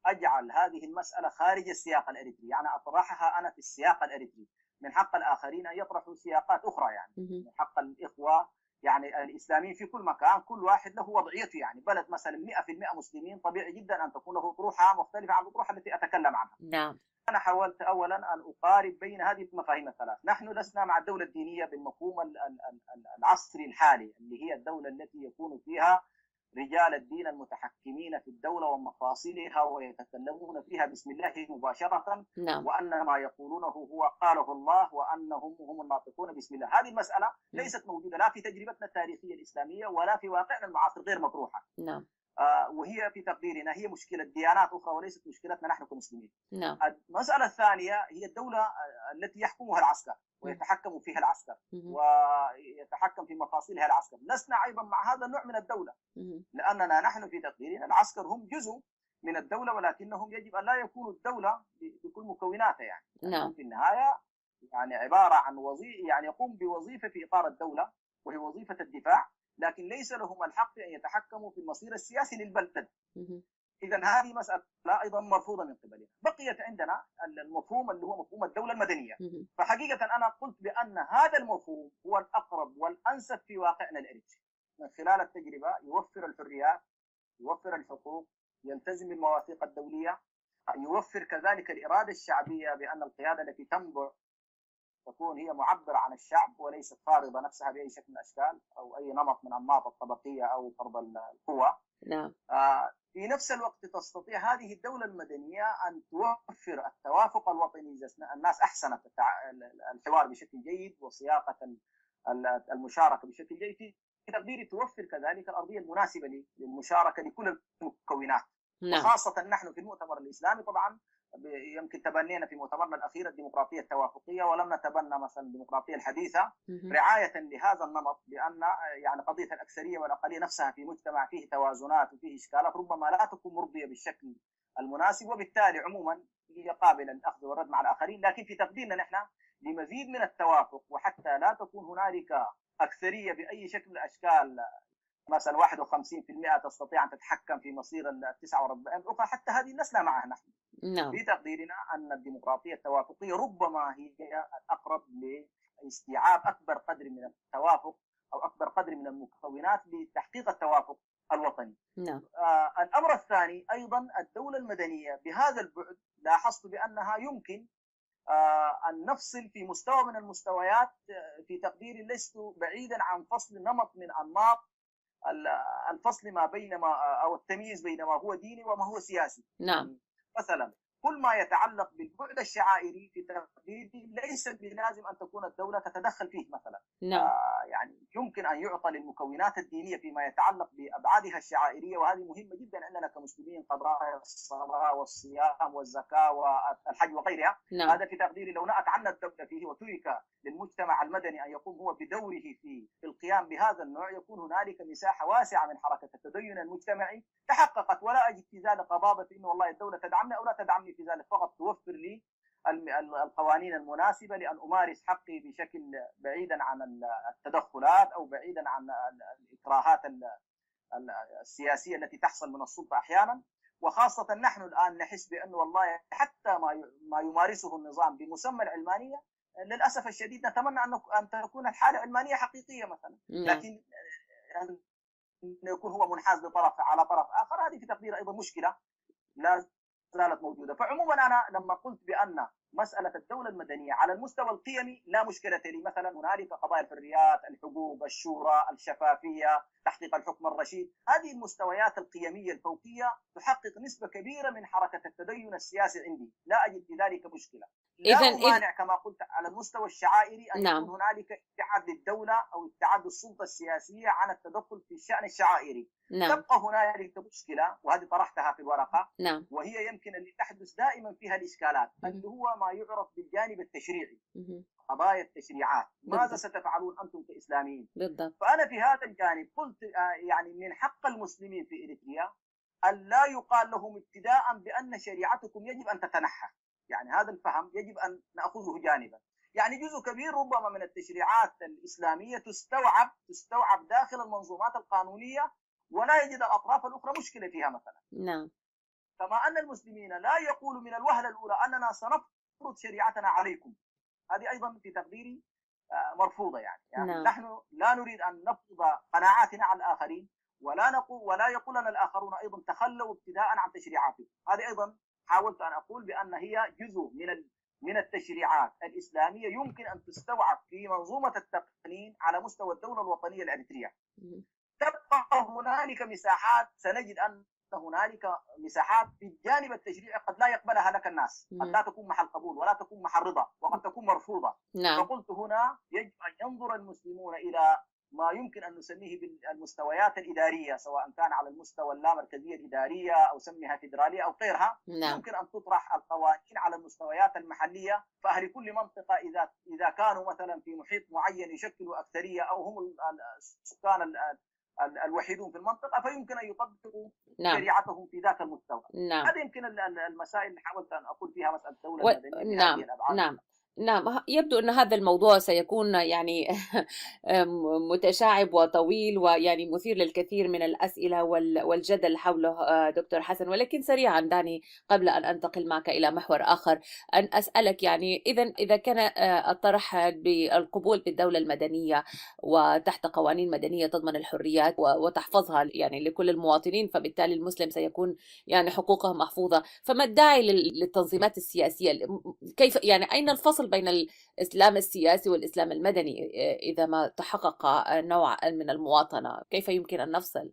أجعل هذه المسألة خارج السياق الأريتري، يعني أطرحها أنا في السياق الأريتري. من حق الآخرين أن يطرحوا سياقات أخرى، يعني من حق الإخوة يعني الإسلاميين في كل مكان كل واحد له وضعيته. يعني بلد مثلا 100% مسلمين طبيعي جدا أن تكون له أطروحة مختلفة عن الأطروحة التي أتكلم عنها. نعم. أنا حاولت أولا أن أقارب بين هذه المفاهيم الثلاث. نحن لسنا مع الدولة الدينية بالمفهوم العصري الحالي، اللي هي الدولة التي يكون فيها رجال الدين المتحكمين في الدولة ومفاصلها ويتكلمون فيها بسم الله مباشرة. نعم. وأن ما يقولونه هو قاله الله وأنهم هم الناطقون باسم الله. هذه المسألة ليست موجودة لا في تجربتنا التاريخية الإسلامية ولا في واقعنا المعاصر، غير مطروحة. نعم. وهي في تقديرنا هي مشكلة ديانات أخرى وليست مشكلتنا نحن كمسلمين. نعم. المسألة الثانية هي الدولة التي يحكمها العسكر ويتحكم فيها العسكر ويتحكم في مفاصلها العسكر. لسنا أيضا مع هذا النوع من الدولة، لأننا نحن في تقديرنا العسكر هم جزء من الدولة، ولكنهم يجب أن لا يكونوا الدولة بكل مكوناتها. يعني نعم. في النهاية يعني عبارة عن وظيفة، يعني يقوم بوظيفة في إطار الدولة وهي وظيفة الدفاع، لكن ليس لهم الحق أن يتحكموا في المصير السياسي للبلد. إذا هذه مسألة أيضا مرفوضة من قبلنا. بقيت عندنا المفهوم اللي هو مفهوم الدولة المدنية. فحقيقة أنا قلت بأن هذا المفهوم هو الأقرب والأنسب في واقعنا الأريتري. من خلال التجربة يوفر الحريات، يوفر الحقوق، يلتزم بالمواثيق الدولية، يوفر كذلك الإرادة الشعبية بأن القيادة التي تنبع تكون هي معبرة عن الشعب وليست فارضة نفسها بأي شكل من الأشكال أو أي نمط من أنماط الطبقية أو فرض القوى. نعم. في نفس الوقت تستطيع هذه الدولة المدنية أن توفر التوافق الوطني إذا الناس أحسنت الحوار بشكل جيد وصياغة المشاركة بشكل جيد. في تقديري توفر كذلك الأرضية المناسبة للمشاركة لكل المكونات. نعم. وخاصة نحن في المؤتمر الإسلامي طبعا يمكن تبنينا في مؤتمرنا الأخير الديمقراطية التوافقية، ولم نتبنى مثلا الديمقراطية الحديثة رعاية لهذا النمط، بأن يعني قضية الأكثرية والأقلية نفسها في مجتمع فيه توازنات وفيه إشكالات ربما لا تكون مرضية بالشكل المناسب، وبالتالي عموما هي قابلة للأخذ والرد مع الآخرين. لكن في تقديرنا نحن لمزيد من التوافق، وحتى لا تكون هنالك أكثرية بأي شكل من الأشكال، مثلا 51% تستطيع أن تتحكم في مصير 49 الأخرى، حتى هذه لسنا معها نحن. نعم. في تقديرنا أن الديمقراطية التوافقية ربما هي الأقرب لاستيعاب أكبر قدر من التوافق أو أكبر قدر من المكونات لتحقيق التوافق الوطني. نعم. الأمر الثاني أيضا الدولة المدنية بهذا البعد لاحظت بأنها يمكن أن نفصل في مستوى من المستويات. في تقديري لست بعيدا عن فصل نمط من أنماط الفصل ما بين ما أو التمييز بين ما هو ديني وما هو سياسي. نعم. مثلا كل ما يتعلق بالبعد الشعائري في تقديري ليس بلازم ان تكون الدوله تتدخل فيه مثلا. نعم. يعني يمكن ان يعطى للمكونات الدينيه فيما يتعلق بابعادها الشعائريه، وهذه مهمه جدا عندنا كمسلمين، قضايا الصلاه والصيام والزكاه والحج وغيرها. نعم. هذا في تقديري لو نأت عنا الدوله فيه وترك للمجتمع المدني ان يقوم هو بدوره في القيام بهذا النوع، يكون هنالك مساحه واسعه من حركه التدين المجتمعي تحققت، ولا اجد في ذلك قضاضه انه والله الدوله تدعمني او لا تدعمني في ذلك، فقط توفر لي القوانين المناسبه لان امارس حقي بشكل بعيدا عن التدخلات او بعيدا عن الاكراهات السياسيه التي تحصل من السلطه احيانا. وخاصه نحن الان نحس بانه والله حتى ما يمارسه النظام بمسمى العلمانيه، للاسف الشديد نتمنى ان تكون الحاله علمانيه حقيقيه مثلا، نعم. لكن أن يكون هو منحاز لطرف على طرف اخر، هذه في تقدير ايضا مشكله لا زالت موجوده. فعموما انا لما قلت بان مساله الدوله المدنيه على المستوى القيمي لا مشكله لي، مثلا هنالك قضايا الحريات، الحقوق، الشورى، الشفافيه، تحقيق الحكم الرشيد، هذه المستويات القيميه الفوقيه تحقق نسبه كبيره من حركه التدين السياسي عندي، لا اجد في ذلك مشكله. لا أمانع كما قلت على المستوى الشعائري أن نعم. يكون هنالك ابتعاد للدولة أو ابتعاد للسلطة السياسية عن التدخل في الشأن الشعائري. نعم. تبقى هنالك مشكلة، وهذه طرحتها في الورقة. نعم. وهي يمكن اللي تحدث دائما فيها الإشكالات، اللي هو ما يعرف بالجانب التشريعي، قضايا التشريعات. ماذا ستفعلون أنتم كإسلاميين؟ بالضبط. فأنا في هذا الجانب قلت يعني من حق المسلمين في إريتريا أن لا يقال لهم ابتداء بأن شريعتكم يجب أن تتنحى، يعني هذا الفهم يجب أن نأخذه جانبا. يعني جزء كبير ربما من التشريعات الإسلامية تستوعب داخل المنظومات القانونية، ولا يجد الأطراف الأخرى مشكلة فيها مثلا. نعم. كما أن المسلمين لا يقولوا من الوهلة الأولى أننا سنفرض شريعتنا عليكم، هذه أيضا في تقديري مرفوضة. يعني نعم. نحن لا نريد أن نفرض قناعاتنا على الآخرين، ولا يقول لنا الآخرون أيضا تخلوا ابتداء عن تشريعاتهم. هذه أيضا حاولت أن أقول بأن هي جزء من التشريعات الإسلامية يمكن أن تستوعب في منظومة التقنين على مستوى الدولة الوطنية الأريترية. تبقى هنالك مساحات، سنجد أن هنالك مساحات في الجانب التشريعي قد لا يقبلها لك الناس، قد لا تكون محل قبول ولا تكون محل رضا، وقد تكون مرفوضة. نعم. فقلت هنا يجب أن ينظر المسلمون إلى ما يمكن أن نسميه بالمستويات الإدارية، سواء كان على المستوى اللامركزية الإدارية أو سميها فيدرالية أو غيرها. نعم. يمكن أن تطرح القوانين على المستويات المحلية، فأهل كل منطقة إذا كانوا مثلا في محيط معين يشكلوا أكثرية أو هم السكان الوحيدون في المنطقة، فيمكن أن يطبقوا نعم. شريعتهم في ذاك المستوى. نعم. هذه يمكن المسائل اللي حاولت أن أقول فيها مسألة الدولة المدنية نعم. بهذه الأبعاد. نعم. نعم. يبدو أن هذا الموضوع سيكون يعني متشعب وطويل ويعني مثير للكثير من الأسئلة والجدل حوله دكتور حسن، ولكن سريعا دعني قبل أن أنتقل معك إلى محور آخر أن أسألك، يعني إذا كان الطرح بالقبول بالدولة المدنية وتحت قوانين مدنية تضمن الحريات وتحفظها يعني لكل المواطنين، فبالتالي المسلم سيكون يعني حقوقه محفوظة، فما الداعي للتنظيمات السياسية؟ كيف يعني أين الفصل بين الإسلام السياسي والإسلام المدني إذا ما تحقق نوع من المواطنة؟ كيف يمكن أن نفصل؟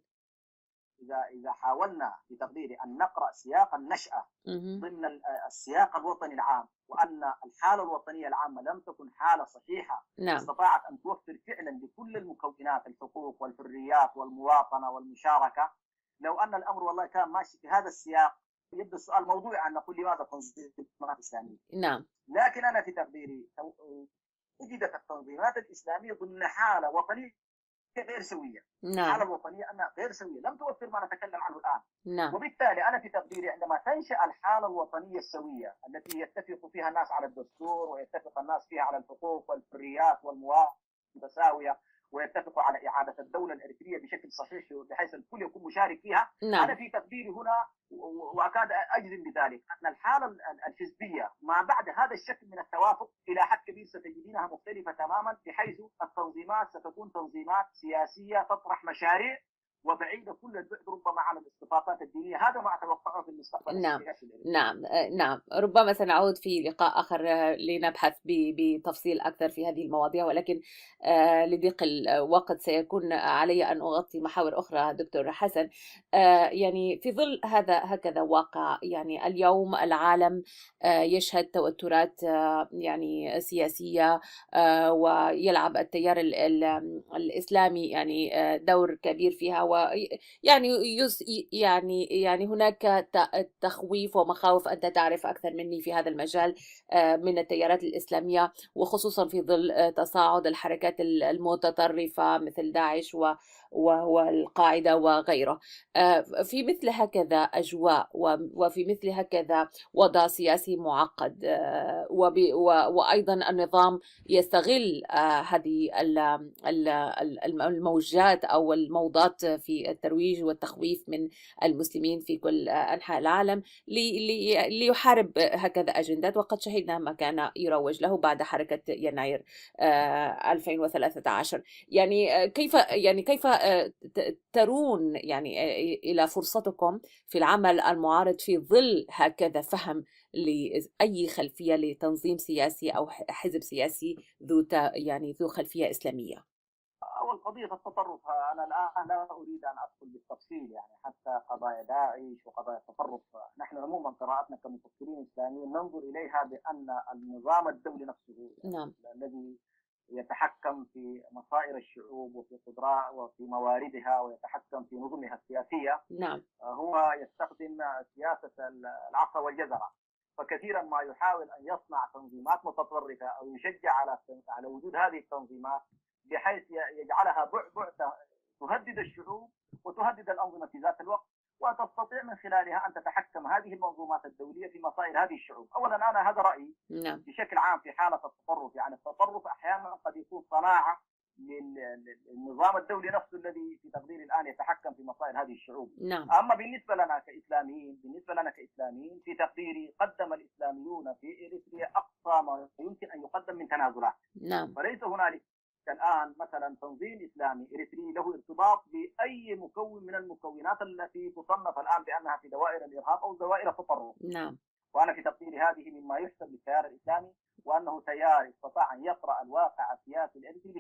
إذا حاولنا بتقديري أن نقرأ سياق النشأة ضمن السياق الوطني العام، وأن الحالة الوطنية العامة لم تكن حالة صحيحة. نعم. استطاعت أن توفر فعلا لكل المكونات الحقوق والحريات والمواطنة والمشاركة. لو أن الأمر والله كان ماشي في هذا السياق، يبدو السؤال موضوعي أن نقول لماذا تنظيمات إسلامية. نعم. لكن أنا في تقديري وجدت التنظيمات الإسلامية ضمن حالة وطنية غير سوية. نعم. الحالة الوطنية أنها غير سوية، لم توفر ما نتكلم عنه الآن. نعم. وبالتالي أنا في تقديري عندما تنشأ الحالة الوطنية السوية التي يتفق فيها الناس على الدستور، ويتفق الناس فيها على الحقوق والحريات والمواطنة متساوية، ويتفقوا على إعادة الدولة الإريترية بشكل صحيح بحيث الكل يكون مشارك فيها. نعم. أنا في تقديري هنا وأكاد أجزم بذلك أن الحالة الحزبية ما بعد هذا الشكل من التوافق إلى حد كبير ستجدينها مختلفة تماما، بحيث التنظيمات ستكون تنظيمات سياسية تطرح مشاريع وبعيده كل البعد ربما عن الاصطفافات الدينيه. هذا ما اتوقعه في المستقبل نعم، السياسي الإيراني. نعم، نعم، ربما سنعود في لقاء آخر لنبحث بتفصيل أكثر في هذه المواضيع، ولكن لضيق الوقت سيكون علي أن أغطي محاور أخرى دكتور حسن. يعني في ظل هذا هكذا واقع، يعني اليوم العالم يشهد توترات يعني سياسية، ويلعب التيار الإسلامي يعني دور كبير فيها، يعني يعني هناك تخويف ومخاوف، أنت تعرف أكثر مني في هذا المجال، من التيارات الإسلامية، وخصوصا في ظل تصاعد الحركات المتطرفة مثل داعش والقاعدة وغيره. في مثل هكذا أجواء، وفي مثل هكذا وضع سياسي معقد، وأيضا النظام يستغل هذه الموجات أو الموضات في الترويج والتخويف من المسلمين في كل أنحاء العالم ليحارب هكذا أجندات، وقد شهدنا ما كان يروج له بعد حركة يناير 2013. يعني كيف ترون يعني إلى فرصتكم في العمل المعارض في ظل هكذا فهم لأي خلفية لتنظيم سياسي أو حزب سياسي يعني ذو خلفية إسلامية؟ أول قضية التطرف، أنا الآن لا أريد أن أدخل بالتفصيل، يعني حتى قضايا داعش وقضايا التطرف نحن عموما قراءتنا كمفكرين إسلاميين ننظر إليها بأن النظام الدولي نفسه نعم، الذي يتحكم في مصائر الشعوب وفي قدرات وفي مواردها ويتحكم في نظمها السياسية، نعم، هو يستخدم سياسة العصا والجزرة. فكثيرا ما يحاول أن يصنع تنظيمات متطرفة أو يشجع على وجود هذه التنظيمات، بحيث يجعلها بعبع تهدد الشعوب وتهدد الأنظمة في ذات الوقت، وتستطيع من خلالها أن تتحكم هذه المنظومات الدولية في مصائر هذه الشعوب. أولا أنا هذا رأيي نعم، بشكل عام في حالة التطرف، يعني التطرف أحيانا قد يكون صناعة للنظام الدولي نفسه الذي في تقديري الآن يتحكم في مصائر هذه الشعوب. نعم، أما بالنسبة لنا كإسلاميين في تقديري قدم الإسلاميون في إريتريا أقصى ما يمكن أن يقدم من تنازلات، نعم، وليس هنالك الآن مثلا تنظيم إسلامي إريتري له ارتباط بأي مكون من المكونات التي تصنف الآن بأنها في دوائر الإرهاب أو دوائر التطرف. نعم، وأنا في تقديري هذه مما يحسب للتيار الإسلامي، وأنه تيار استطاع أن يقرأ الواقع السياسي الإريتري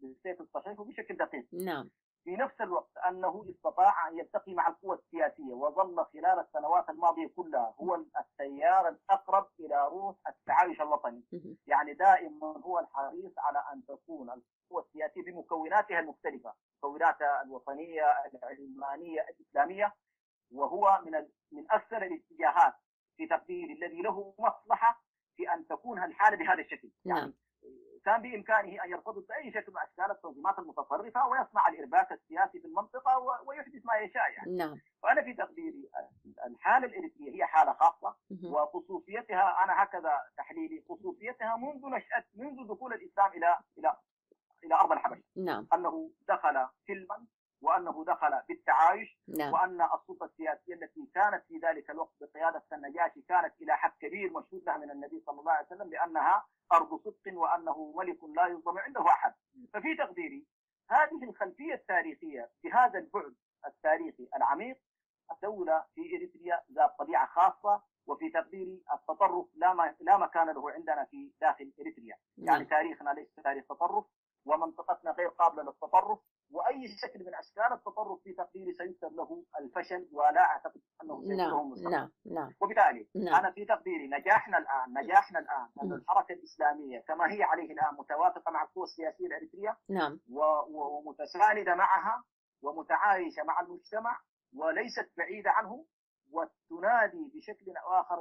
بالسيف الصحيح وبشكل دقيق. نعم، في نفس الوقت أنه استطاع أن يلتقي مع القوى السياسية، وظل خلال السنوات الماضية كلها هو التيار الأقرب إلى روح التعايش الوطني. يعني دائما هو الحريص على أن تكون القوى السياسية بمكوناتها المختلفة، مكوناتها الوطنية العلمانية الإسلامية، وهو من أكثر الاتجاهات في تقديري الذي له مصلحة في أن تكون الحالة بهذا الشكل. يعني كان بإمكانه أن يرتبط بأي شكل من أشكال التنظيمات المتطرفة ويصنع الإرباك السياسي في المنطقة ويحدث ما يشاء يعني. نعم، فأنا في تقديري الحالة الإريترية هي حالة خاصة، وخصوصيتها أنا هكذا تحليلي، خصوصيتها منذ دخول الإسلام إلى أرض الحبشة. نعم، أنه دخل سلما، وأنه دخل بالتعايش، نعم، وأن السلطة السياسية التي كانت في ذلك الوقت بقيادة النجاشي كانت إلى حد كبير مشهود لها من النبي صلى الله عليه وسلم بأنها أرض صدق وأنه ملك لا يظلم عنده أحد. ففي تقديري هذه الخلفية التاريخية بهذا البعد التاريخي العميق، الدولة في إريتريا ذات طبيعة خاصة، وفي تقديري التطرف لا مكان له عندنا في داخل إريتريا. يعني تاريخنا ليس تاريخ تطرف، ومنطقتنا غير قابلة للتطرف، وأي شكل من أشكال التطرف في تقديري سيكتب له الفشل، ولا أعتقد أنه سيكون له مستقبل. نعم، نعم، وبالتالي نعم، أنا في تقديري نجاحنا الآن أن الحركة الإسلامية كما هي عليه الآن متوافقة مع القوى السياسية الإريترية، نعم، ومتساندة معها ومتعايشة مع المجتمع وليست بعيدة عنه، وتنادي بشكل آخر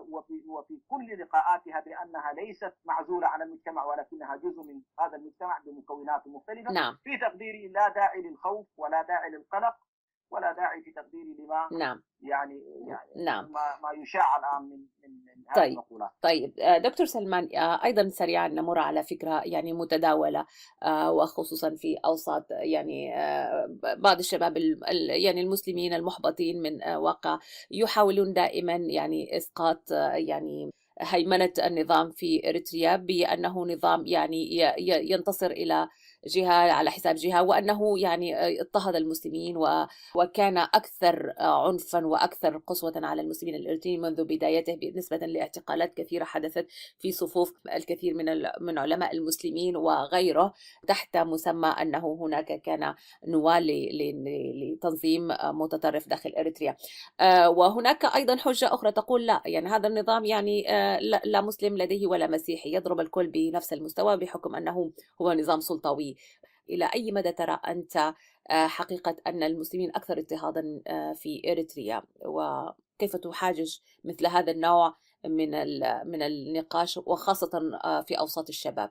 وفي كل لقاءاتها بأنها ليست معزولة عن المجتمع، ولكنها جزء من هذا المجتمع بمكوناته المختلفة. نعم، في تقديري لا داعي للخوف ولا داعي للقلق ولا داعي في تقديري لما نعم، يعني نعم. ما يشاع الآن من هذه طيب، المقولات. طيب، دكتور سلمان، أيضا سريعا نمر على فكرة يعني متداولة، وخصوصا في أوساط يعني بعض الشباب يعني المسلمين المحبطين من واقع، يحاولون دائما يعني إسقاط يعني هيمنة النظام في إريتريا بأنه نظام يعني ينتصر جهة على حساب جهة، وأنه يعني اضطهد المسلمين وكان أكثر عنفا وأكثر قسوة على المسلمين الإريتريين منذ بدايته، بالنسبة لاعتقالات كثيرة حدثت في صفوف الكثير من علماء المسلمين وغيره، تحت مسمى أنه هناك كان نواة لتنظيم متطرف داخل إريتريا. وهناك أيضا حجة أخرى تقول لا، يعني هذا النظام يعني لا مسلم لديه ولا مسيحي، يضرب الكل بنفس المستوى بحكم أنه هو نظام سلطوي. إلى أي مدى ترى أنت حقيقة أن المسلمين أكثر اضطهادا في إريتريا، وكيف تحاجج مثل هذا النوع من النقاش وخاصة في أوساط الشباب؟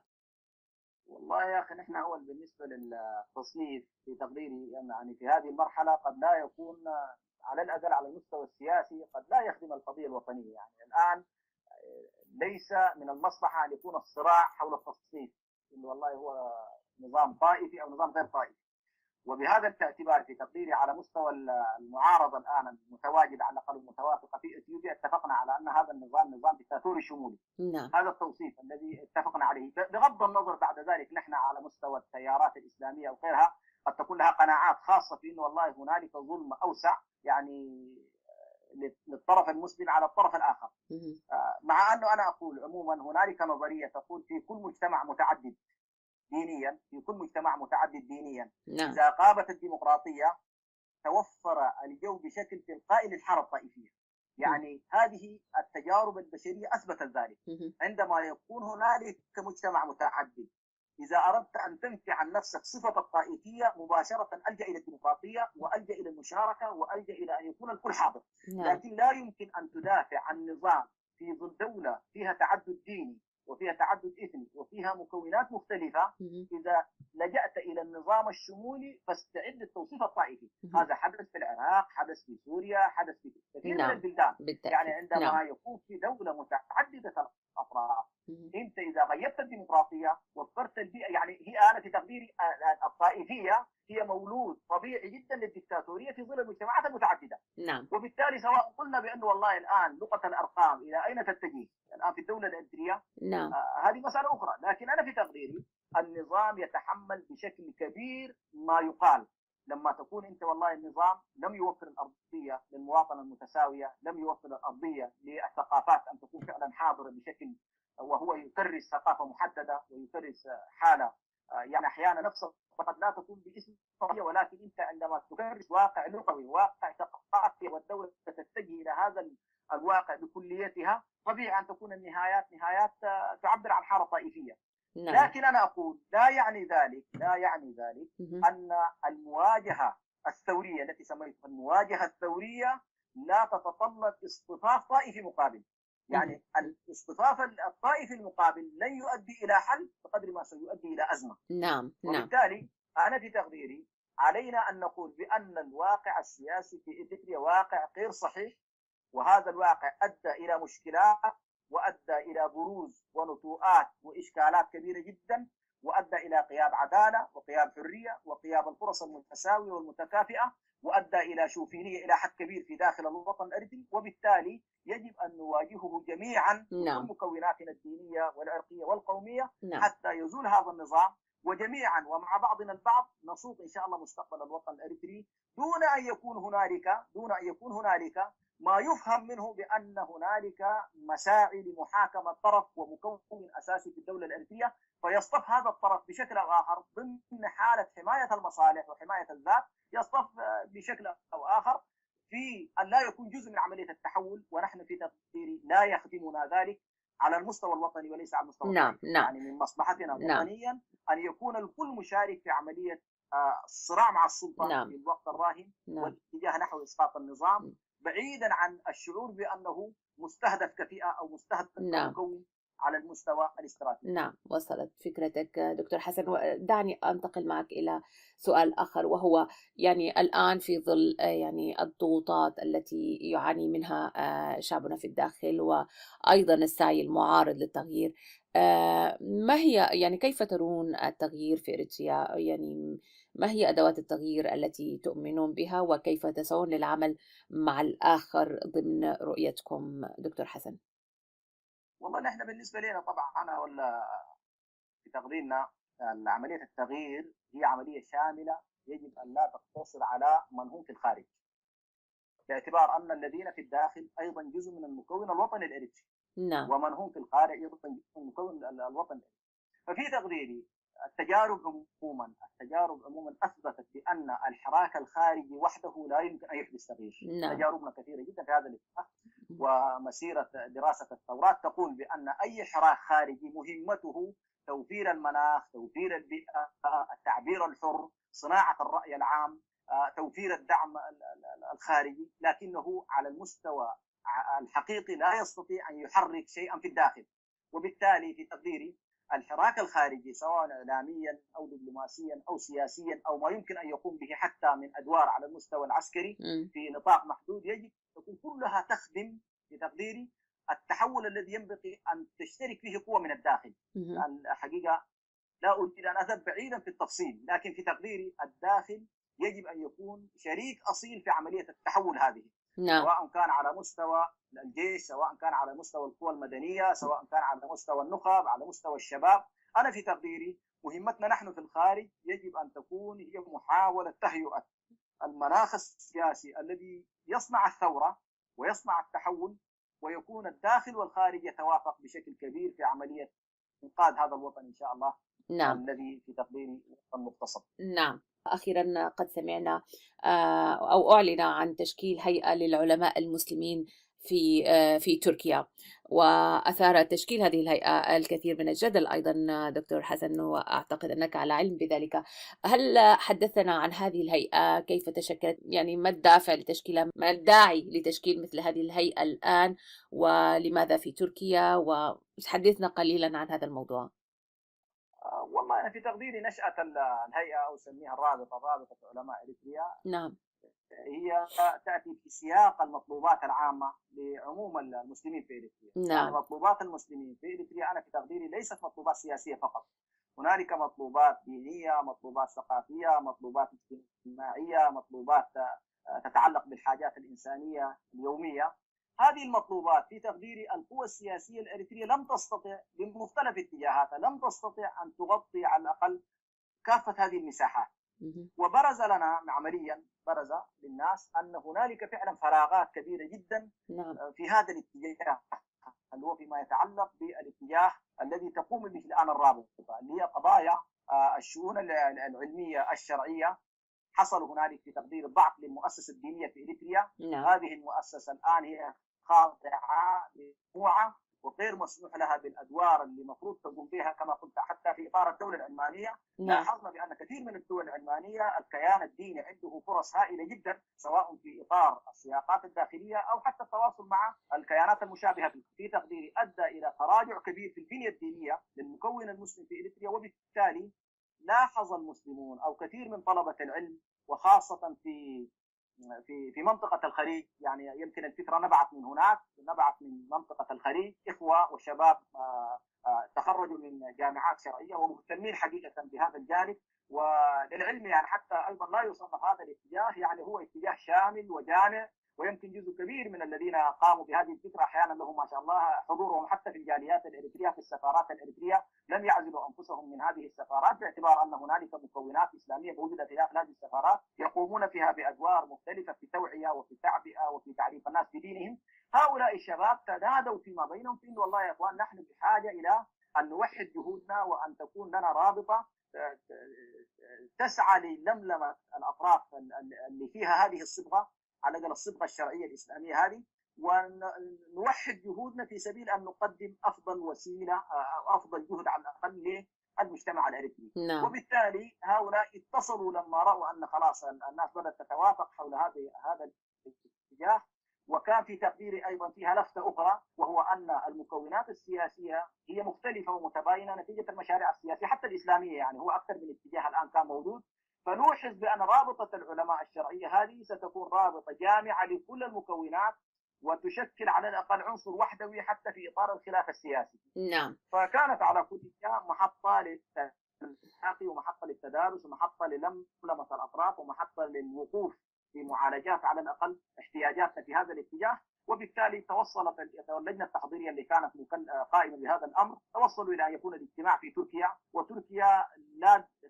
والله يا أخي نحن أول بالنسبة للتصنيف في تقديري يعني في هذه المرحلة قد لا يكون على الأقل على المستوى السياسي قد لا يخدم القضية الوطنية. يعني الآن ليس من المصلحة أن يكون الصراع حول التصنيف إنه والله هو نظام طائفي أو نظام غير طائفي. وبهذا الاعتبار في تقديري على مستوى المعارضة الآن المتواجدة على الأقل المتوافقة في إثيوبيا اتفقنا على أن هذا النظام نظام دكتاتوري شمولي. نعم. هذا التوصيف الذي اتفقنا عليه، بغض النظر بعد ذلك نحن على مستوى التيارات الإسلامية وغيرها قد تكون لها قناعات خاصة في أنه والله هنالك ظلم أوسع يعني للطرف المسلم على الطرف الآخر. مع أنه أنا أقول عموما هنالك نظرية تقول في كل مجتمع متعدد دينيا، في كل مجتمع متعدد دينيا نعم. إذا قامت الديمقراطية توفر الجو بشكل تلقائي للحرب الطائفية. يعني هذه التجارب البشرية أثبتت ذلك. عندما يكون هنالك مجتمع متعدد إذا أردت أن تنفي عن نفسك صفة الطائفية مباشرة ألجأ إلى الديمقراطية وألجأ إلى المشاركة وألجأ إلى أن يكون الكل حاضر. نعم. لكن لا يمكن أن تدافع عن نظام في ظل دولة فيها تعدد ديني وفيها تعدد إثني وفيها مكونات مختلفة إذا لجأت إلى النظام الشمولي فاستعد للتوصيف الطائفي. هذا حدث في العراق، حدث في سوريا، حدث في كثير نعم. من البلدان. بالتأكيد. يعني عندما نعم. يكون في دولة متعددة الأطراف انت اذا غيرت الديمقراطيه وفرت البيئه، يعني هي انا في تقديري الطائفيه هي مولود طبيعي جدا للدكتاتوريه في ظل المجتمعات المتعدده. نعم. وبالتالي سواء قلنا بانه والله الان لغه الارقام الى اين تتجه الان في الدوله الاريتريه، نعم. هذه مساله اخرى. لكن انا في تقديري النظام يتحمل بشكل كبير ما يقال لما تكون انت والله النظام لم يوفر الارضيه للمواطنه المتساويه، لم يوفر الارضيه للثقافات ان تكون فعلا حاضره بشكل، وهو يكرس ثقافه محدده ويكرس حاله يعني احيانا نفسها قد لا تكون باسم طبيعي، ولكن انت عندما تكرس واقع لغوي واقع ثقافي والدوله تتجه الى هذا الواقع بكليتها طبيعي ان تكون النهايات نهايات تعبر عن حاله طائفيه. نعم. لكن انا اقول لا يعني ذلك ان المواجهه الثوريه التي سميتها المواجهه الثوريه لا تتطلب اصطفاف طائفي مقابل. يعني الاصطفاف الطائفي المقابل لن يؤدي الى حل بقدر ما سيؤدي الى ازمه. نعم. وبالتالي انا في تقديري علينا ان نقول بان الواقع السياسي في افريقيا واقع غير صحيح، وهذا الواقع ادى الى مشكلات وادى الى بروز ونتوءات واشكالات كبيره جدا، وادى الى غياب عداله وغياب حريه وغياب الفرص المتساويه والمتكافئه، وادى الى شوفينيه الى حد كبير في داخل الوطن الاريتري. وبالتالي يجب ان نواجهه جميعا بكل مكوناتنا الدينيه والعرقيه والقوميه حتى يزول هذا النظام، وجميعا ومع بعضنا البعض نصوغ ان شاء الله مستقبل الوطن الاريتري دون ان يكون هنالك ما يفهم منه بأن هنالك مساعي لمحاكمة طرف ومكون أساسي في الدولة الأريترية، فيصطف هذا الطرف بشكل أو آخر ضمن حالة حماية المصالح وحماية الذات، يصطف بشكل أو آخر في أن لا يكون جزء من عملية التحول. ونحن في تقديري لا يخدمنا ذلك على المستوى الوطني وليس على المستوى الوطني. يعني من مصلحتنا وطنيا أن يكون الكل مشارك في عملية الصراع مع السلطة في الوقت الراهن والاتجاه نحو إسقاط النظام، بعيدا عن الشعور بأنه مستهدف كفئة أو مستهدف كمكون على المستوى الاستراتيجي. نعم، وصلت فكرتك دكتور حسن. ودعني أنتقل معك إلى سؤال آخر، وهو يعني الآن في ظل يعني الضغوطات التي يعاني منها شعبنا في الداخل وأيضا السعي المعارض للتغيير، ما هي يعني كيف ترون التغيير في إريتريا؟ يعني ما هي أدوات التغيير التي تؤمنون بها وكيف تسعون للعمل مع الآخر ضمن رؤيتكم دكتور حسن؟ والله نحن بالنسبة لنا طبعا أنا ولا في تقديرنا عملية التغيير هي عملية شاملة، يجب أن لا تقتصر على من هم في الخارج، باعتبار أن الذين في الداخل أيضا جزء من المكون الوطني الإريتري، نعم. ومن هم في الخارج أيضا جزء من المكون الوطني الإريتري. ففي تقديري التجارب عموما أثبتت بأن الحراك الخارجي وحده لا يمكن أن يحدث تغيير. نعم. تجاربنا كثيرة جدا في هذا الاتجاه، ومسيرة دراسة الثورات تقول بأن أي حراك خارجي مهمته توفير المناخ، توفير البيئة، التعبير الحر، صناعة الرأي العام، توفير الدعم الخارجي، لكنه على المستوى الحقيقي لا يستطيع أن يحرك شيئا في الداخل. وبالتالي في تقديري الحراك الخارجي سواء إعلاميا أو دبلوماسيا أو سياسيا أو ما يمكن أن يقوم به حتى من أدوار على المستوى العسكري في نطاق محدود، يجب تكون كلها تخدم في تقديري التحول الذي ينبغي أن تشترك فيه قوة من الداخل. الحقيقة لا أريد أن أذهب بعيدا في التفصيل، لكن في تقديري الداخل يجب أن يكون شريك أصيل في عملية التحول هذه. نعم. سواء كان على مستوى الجيش، سواء كان على مستوى القوى المدنية، سواء كان على مستوى النخب، على مستوى الشباب. أنا في تقديري مهمتنا نحن في الخارج يجب أن تكون هي محاولة تهيئة المناخ السياسي الذي يصنع الثورة ويصنع التحول، ويكون الداخل والخارج يتوافق بشكل كبير في عملية إنقاذ هذا الوطن إن شاء الله. نعم. الذي في تقديري وطن مغتصب. نعم. أخيرا قد سمعنا أو أعلن عن تشكيل هيئة للعلماء المسلمين في تركيا، وأثار تشكيل هذه الهيئة الكثير من الجدل أيضا دكتور حسن، وأعتقد أنك على علم بذلك. هل حدثنا عن هذه الهيئة؟ كيف تشكلت؟ يعني ما الدافع لتشكيلها؟ ما الداعي لتشكيل مثل هذه الهيئة الآن؟ ولماذا في تركيا؟ وحدثنا قليلا عن هذا الموضوع. والله أنا في تقديري نشأة الهيئة أو سميها الرابطة، رابطة علماء إريتريا، نعم. هي تأتي في سياق المطلوبات العامة لعموم المسلمين في إريتريا. نعم. يعني مطلوبات المسلمين في إريتريا أنا في تقديري ليست مطلوبات سياسية فقط، هنالك مطلوبات دينية، مطلوبات ثقافية، مطلوبات اجتماعية، مطلوبات تتعلق بالحاجات الإنسانية اليومية. هذه المطلوبات في تقديري القوى السياسية الإريترية لم تستطع بمختلف اتجاهاتها لم تستطع أن تغطي على الأقل كافة هذه المساحات. وبرز لنا عمليا، برز للناس أن هنالك فعلا فراغات كبيرة جدا في هذا الاتجاه، اللي هو فيما يتعلق بالاتجاه الذي تقوم به الآن الرابطة، اللي هي قضايا الشؤون العلمية الشرعية. حصل هنالك في تقدير ضعف للمؤسسة الدينية في إريتريا. هذه المؤسسة الآن هي خاضعة لمجموعة وغير مسموح لها بالأدوار اللي المفروض تقوم بها كما قلت حتى في إطار الدولة العلمانية. لاحظنا بأن كثير من الدول العلمانية الكيان الديني عنده فرص هائلة جدا، سواء في إطار السياقات الداخلية أو حتى التواصل مع الكيانات المشابهة. في تقديري أدى إلى تراجع كبير في البنية الدينية للمكون المسلم في إريتريا، وبالتالي لاحظ المسلمون أو كثير من طلبة العلم وخاصة في منطقة الخليج، يعني يمكن الفكرة نبعت من هناك، نبعت من منطقة الخليج، إخوة وشباب تخرجوا من جامعات شرعية ومهتمين حقيقة بهذا الجانب. وللعلم يعني حتى أيضا لا يصنف هذا الاتجاه، يعني هو اتجاه شامل وجامع، ويمكن جزء كبير من الذين قاموا بهذه الفكرة أحيانا لهم ما شاء الله حضورهم حتى في الجاليات الإريترية في السفارات الإريترية، لم يعزلوا أنفسهم من هذه السفارات، باعتبار أن هنالك مكونات إسلامية موجودة في داخل هذه السفارات يقومون فيها بأدوار مختلفة في التوعية وفي التعبئة وفي تعريف الناس بدينهم. هؤلاء الشباب تنادوا فيما بينهم في إن والله يا إخوان نحن بحاجة إلى أن نوحد جهودنا وأن تكون لنا رابطة تسعى للملمة الأطراف اللي فيها هذه الصبغة، على الأقل الصبغة الشرعية الإسلامية هذه، ونوحد جهودنا في سبيل أن نقدم أفضل وسيلة أو أفضل جهد على الأقل للمجتمع الإريتري. وبالتالي هؤلاء اتصلوا لما رأوا أن خلاص الناس بدأت تتوافق حول هذا الاتجاه. وكان في تقديري أيضا فيها لفتة أخرى، وهو أن المكونات السياسية هي مختلفة ومتباينة نتيجة المشاريع السياسية حتى الإسلامية، يعني هو أكثر من اتجاه الآن كان موجود. فنوحظ بأن رابطة العلماء الشرعية هذه ستكون رابطة جامعة لكل المكونات وتشكل على الأقل عنصر وحدوي حتى في إطار الخلاف السياسي. نعم. فكانت على كل محطة للتلاقي ومحطة للتدارس ومحطة للملمة الأطراف ومحطة للوقوف في معالجات على الأقل احتياجاتنا في هذا الاتجاه. وبالتالي توصلت اللجنة التحضيرية اللي كانت قائمة بهذا الأمر توصلوا إلى أن يكون الاجتماع في تركيا. وتركيا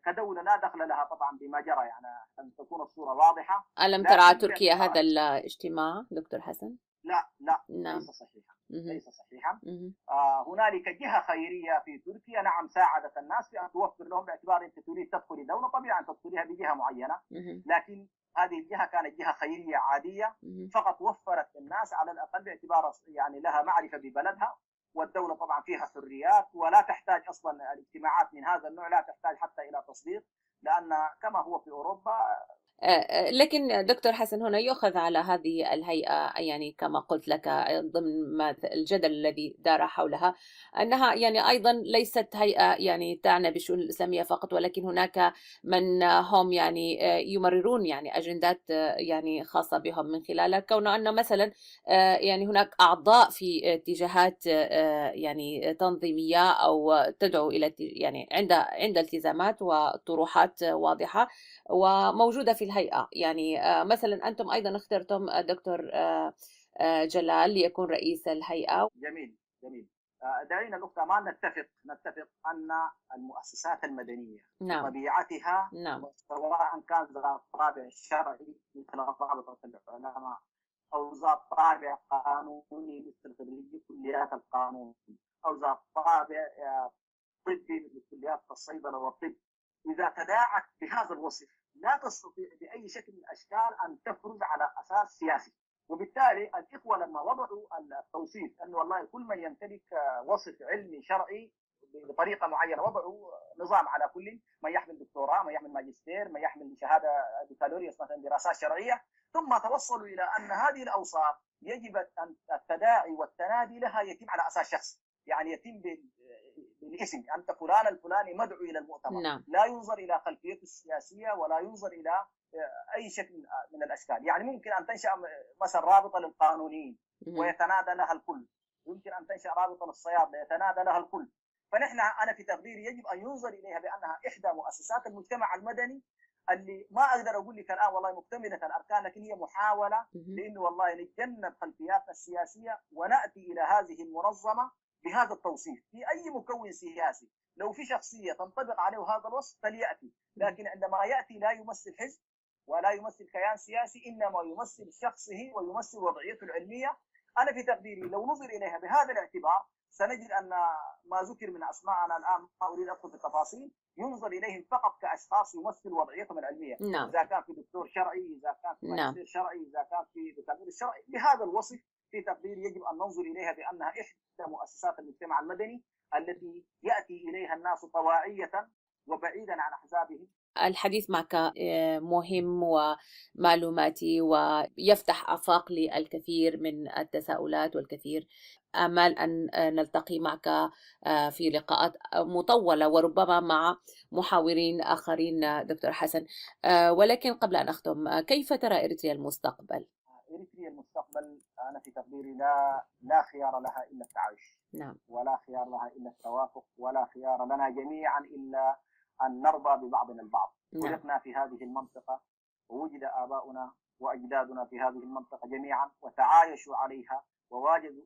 كدولة لا دخل لها طبعا بما جرى، يعني أن تكون الصورة واضحة. ألم ترى لكن تركيا هذا باعتبار الاجتماع دكتور حسن؟ لا نعم. ليس صحيحا، مهم. ليس صحيحا. مهم. هنالك جهة خيرية في تركيا نعم ساعدت الناس في أن توفر لهم، باعتبار أنت تريد تدخلي دولة طبيعي أن تدخليها بجهة معينة، مهم. لكن هذه الجهة كانت جهة خيرية عادية مهم. فقط، وفرت الناس على الأقل باعتبار يعني لها معرفة ببلدها، والدولة طبعا فيها حريات ولا تحتاج أصلا الاجتماعات من هذا النوع، لا تحتاج حتى إلى تصديق، لأن كما هو في أوروبا. لكن دكتور حسن هنا يؤخذ على هذه الهيئة، يعني كما قلت لك ضمن الجدل الذي دار حولها، أنها يعني أيضا ليست هيئة يعني تعنى بالشؤون الإسلامية فقط، ولكن هناك من هم يعني يمررون يعني أجندات يعني خاصة بهم من خلالها، كون أن مثلا يعني هناك أعضاء في اتجاهات يعني تنظيمية أو تدعو إلى يعني عند التزامات وطروحات واضحة وموجودة في الهيئة. يعني مثلا أنتم أيضا اخترتم دكتور جلال ليكون رئيس الهيئة. جميل جميل. دعينا الأخت أمان نتفق أن المؤسسات المدنية نعم. بطبيعتها، نعم. سواء كان ذات طابع شرعي مثل رابطة العلماء، أو ذات طابع قانوني مثل خريجي كليات القانون، أو ذات طابع طبي مثل كليات الصيدلة والطب، إذا تداعت بهذا الوصف لا تستطيع بأي شكل من الأشكال أن تفرض على أساس سياسي. وبالتالي الإخوة لما وضعوا التوصيف أنه والله كل من يمتلك وصف علمي شرعي بطريقة معينة، وضعوا نظام على كل من يحمل دكتوراه، من يحمل ماجستير، من يحمل شهادة بكالوريوس مثلا دراسات شرعية، ثم توصلوا إلى أن هذه الأوصاف يجب أن التداعي والتنادي لها يتم على أساس شخص، يعني يتم بالاسم، أنت فلان الفلاني مدعو إلى المؤتمر. نعم. لا ينظر إلى خلفيته السياسية ولا ينظر إلى أي شكل من الأشكال. يعني ممكن أن تنشأ مثلا رابطة للقانونيين ويتنادى لها الكل، يمكن أن تنشأ رابطة للصيادلة يتنادى لها الكل. فنحن أنا في تقديري يجب أن ينظر إليها بأنها إحدى مؤسسات المجتمع المدني، اللي ما أقدر أقول لك الآن والله مكتملة الأركان، لكن هي محاولة لأنه والله نتجنب خلفياتنا السياسية ونأتي إلى هذه المنظمة بهذا التوصيف. في أي مكون سياسي لو في شخصية تنطبق عليه هذا الوصف فليأتي، لكن عندما يأتي لا يمثل حزب ولا يمثل كيان سياسي، إنما يمثل شخصه ويمثل وضعيته العلمية. أنا في تقديري لو نظر إليها بهذا الاعتبار سنجد أن ما ذكر من أسماء، أنا الآن ما أريد أدخل في التفاصيل، ينظر إليهم فقط كأشخاص يمثل وضعيتهم العلمية. نعم. إذا كان في دكتور شرعي، إذا كان في نعم. ماجستير شرعي، إذا كان في بكالوريوس الشرعي، بهذا الوصف في تقديري يجب أن ننظر إليها بأنها إحدى مؤسسات المجتمع المدني التي يأتي إليها الناس طواعية وبعيدا عن أحزابهم. الحديث معك مهم ومعلوماتي ويفتح آفاق للكثير من التساؤلات والكثير. آمال أن نلتقي معك في لقاءات مطولة وربما مع محاورين آخرين دكتور حسن. ولكن قبل أن أختم، كيف ترى إريتريا المستقبل؟ إريتريا المستقبل أنا في تقديري لا خيار لها إلا التعايش. نعم. ولا خيار لها إلا التوافق، ولا خيار لنا جميعا إلا أن نرضى ببعضنا البعض. نعم. خلقنا في هذه المنطقة ووجد آباؤنا وأجدادنا في هذه المنطقة جميعا وتعايشوا عليها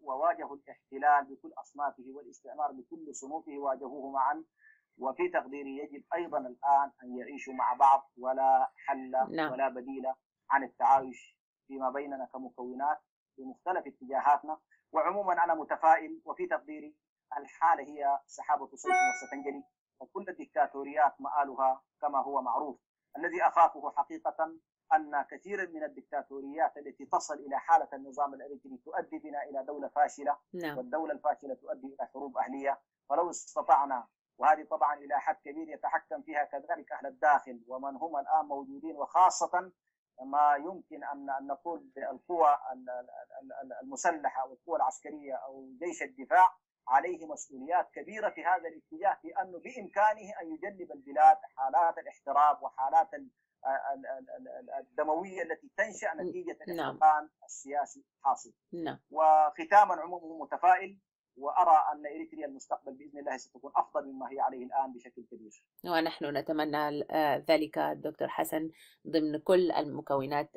وواجهوا الاحتلال بكل أصنافه والاستعمار بكل صنوفه، واجهوه معا. وفي تقديري يجب أيضا الآن أن يعيشوا مع بعض، ولا حل نعم. ولا بديل عن التعايش فيما بيننا كمكونات في مختلف اتجاهاتنا. وعموما أنا متفائل، وفي تقديري الحالة هي سحابة صيف وستنجلي، وكل الدكتاتوريات مآلها كما هو معروف. الذي أخافه حقيقة أن كثيرا من الدكتاتوريات التي تصل إلى حالة النظام الإريتري تؤدي بنا إلى دولة فاشلة. نعم. والدولة الفاشلة تؤدي إلى حروب أهلية. ولو استطعنا، وهذه طبعا إلى حد كبير يتحكم فيها كذلك أهل الداخل ومن هم الآن موجودين، وخاصة ما يمكن أن نقول القوى المسلحة أو القوى العسكرية أو جيش الدفاع، عليه مسؤوليات كبيرة في هذا الاتجاه، لأنه بإمكانه أن يجنب البلاد حالات الاحتراب وحالات الدموية التي تنشأ نتيجة الاحتقان السياسي حاصل. نعم. وختاما عموما متفائل، وأرى أن إريتريا المستقبل بإذن الله ستكون أفضل مما هي عليه الآن بشكل كبير. ونحن نتمنى ذلك دكتور حسن ضمن كل المكونات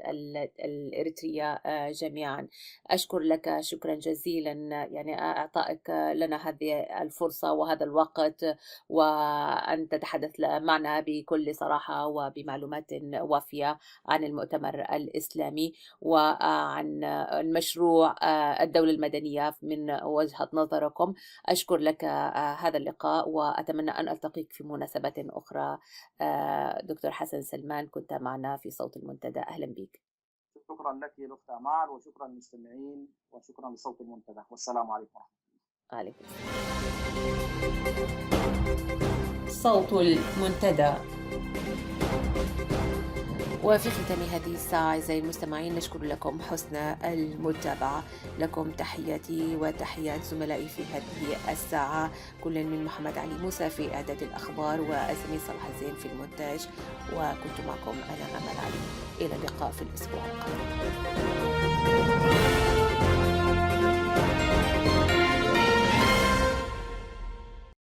الإريترية جميعا. أشكر لك شكرا جزيلا يعني أعطائك لنا هذه الفرصة وهذا الوقت، وأن تتحدث معنا بكل صراحة وبمعلومات وافية عن المؤتمر الإسلامي وعن المشروع الدولة المدنية من وجهة نظركم. أشكر لك هذا اللقاء، وأتمنى أن ألتقيك في مناسبات أخرى. دكتور حسن سلمان كنت معنا في صوت المنتدى، أهلا بك. شكرا لك الأخت أمال، وشكرا للمستمعين، وشكرا لصوت المنتدى، والسلام عليكم ورحمة الله. عليكم صوت المنتدى. وفي ختام هذه الساعة أعزائي المستمعين نشكر لكم حسن المتابعة. لكم تحياتي وتحيات زملائي في هذه الساعة، كل من محمد علي موسى في إعداد الأخبار وأزمي صلاح الزين في المونتاج، وكنت معكم أنا أمل علي. إلى اللقاء في الأسبوع القادم.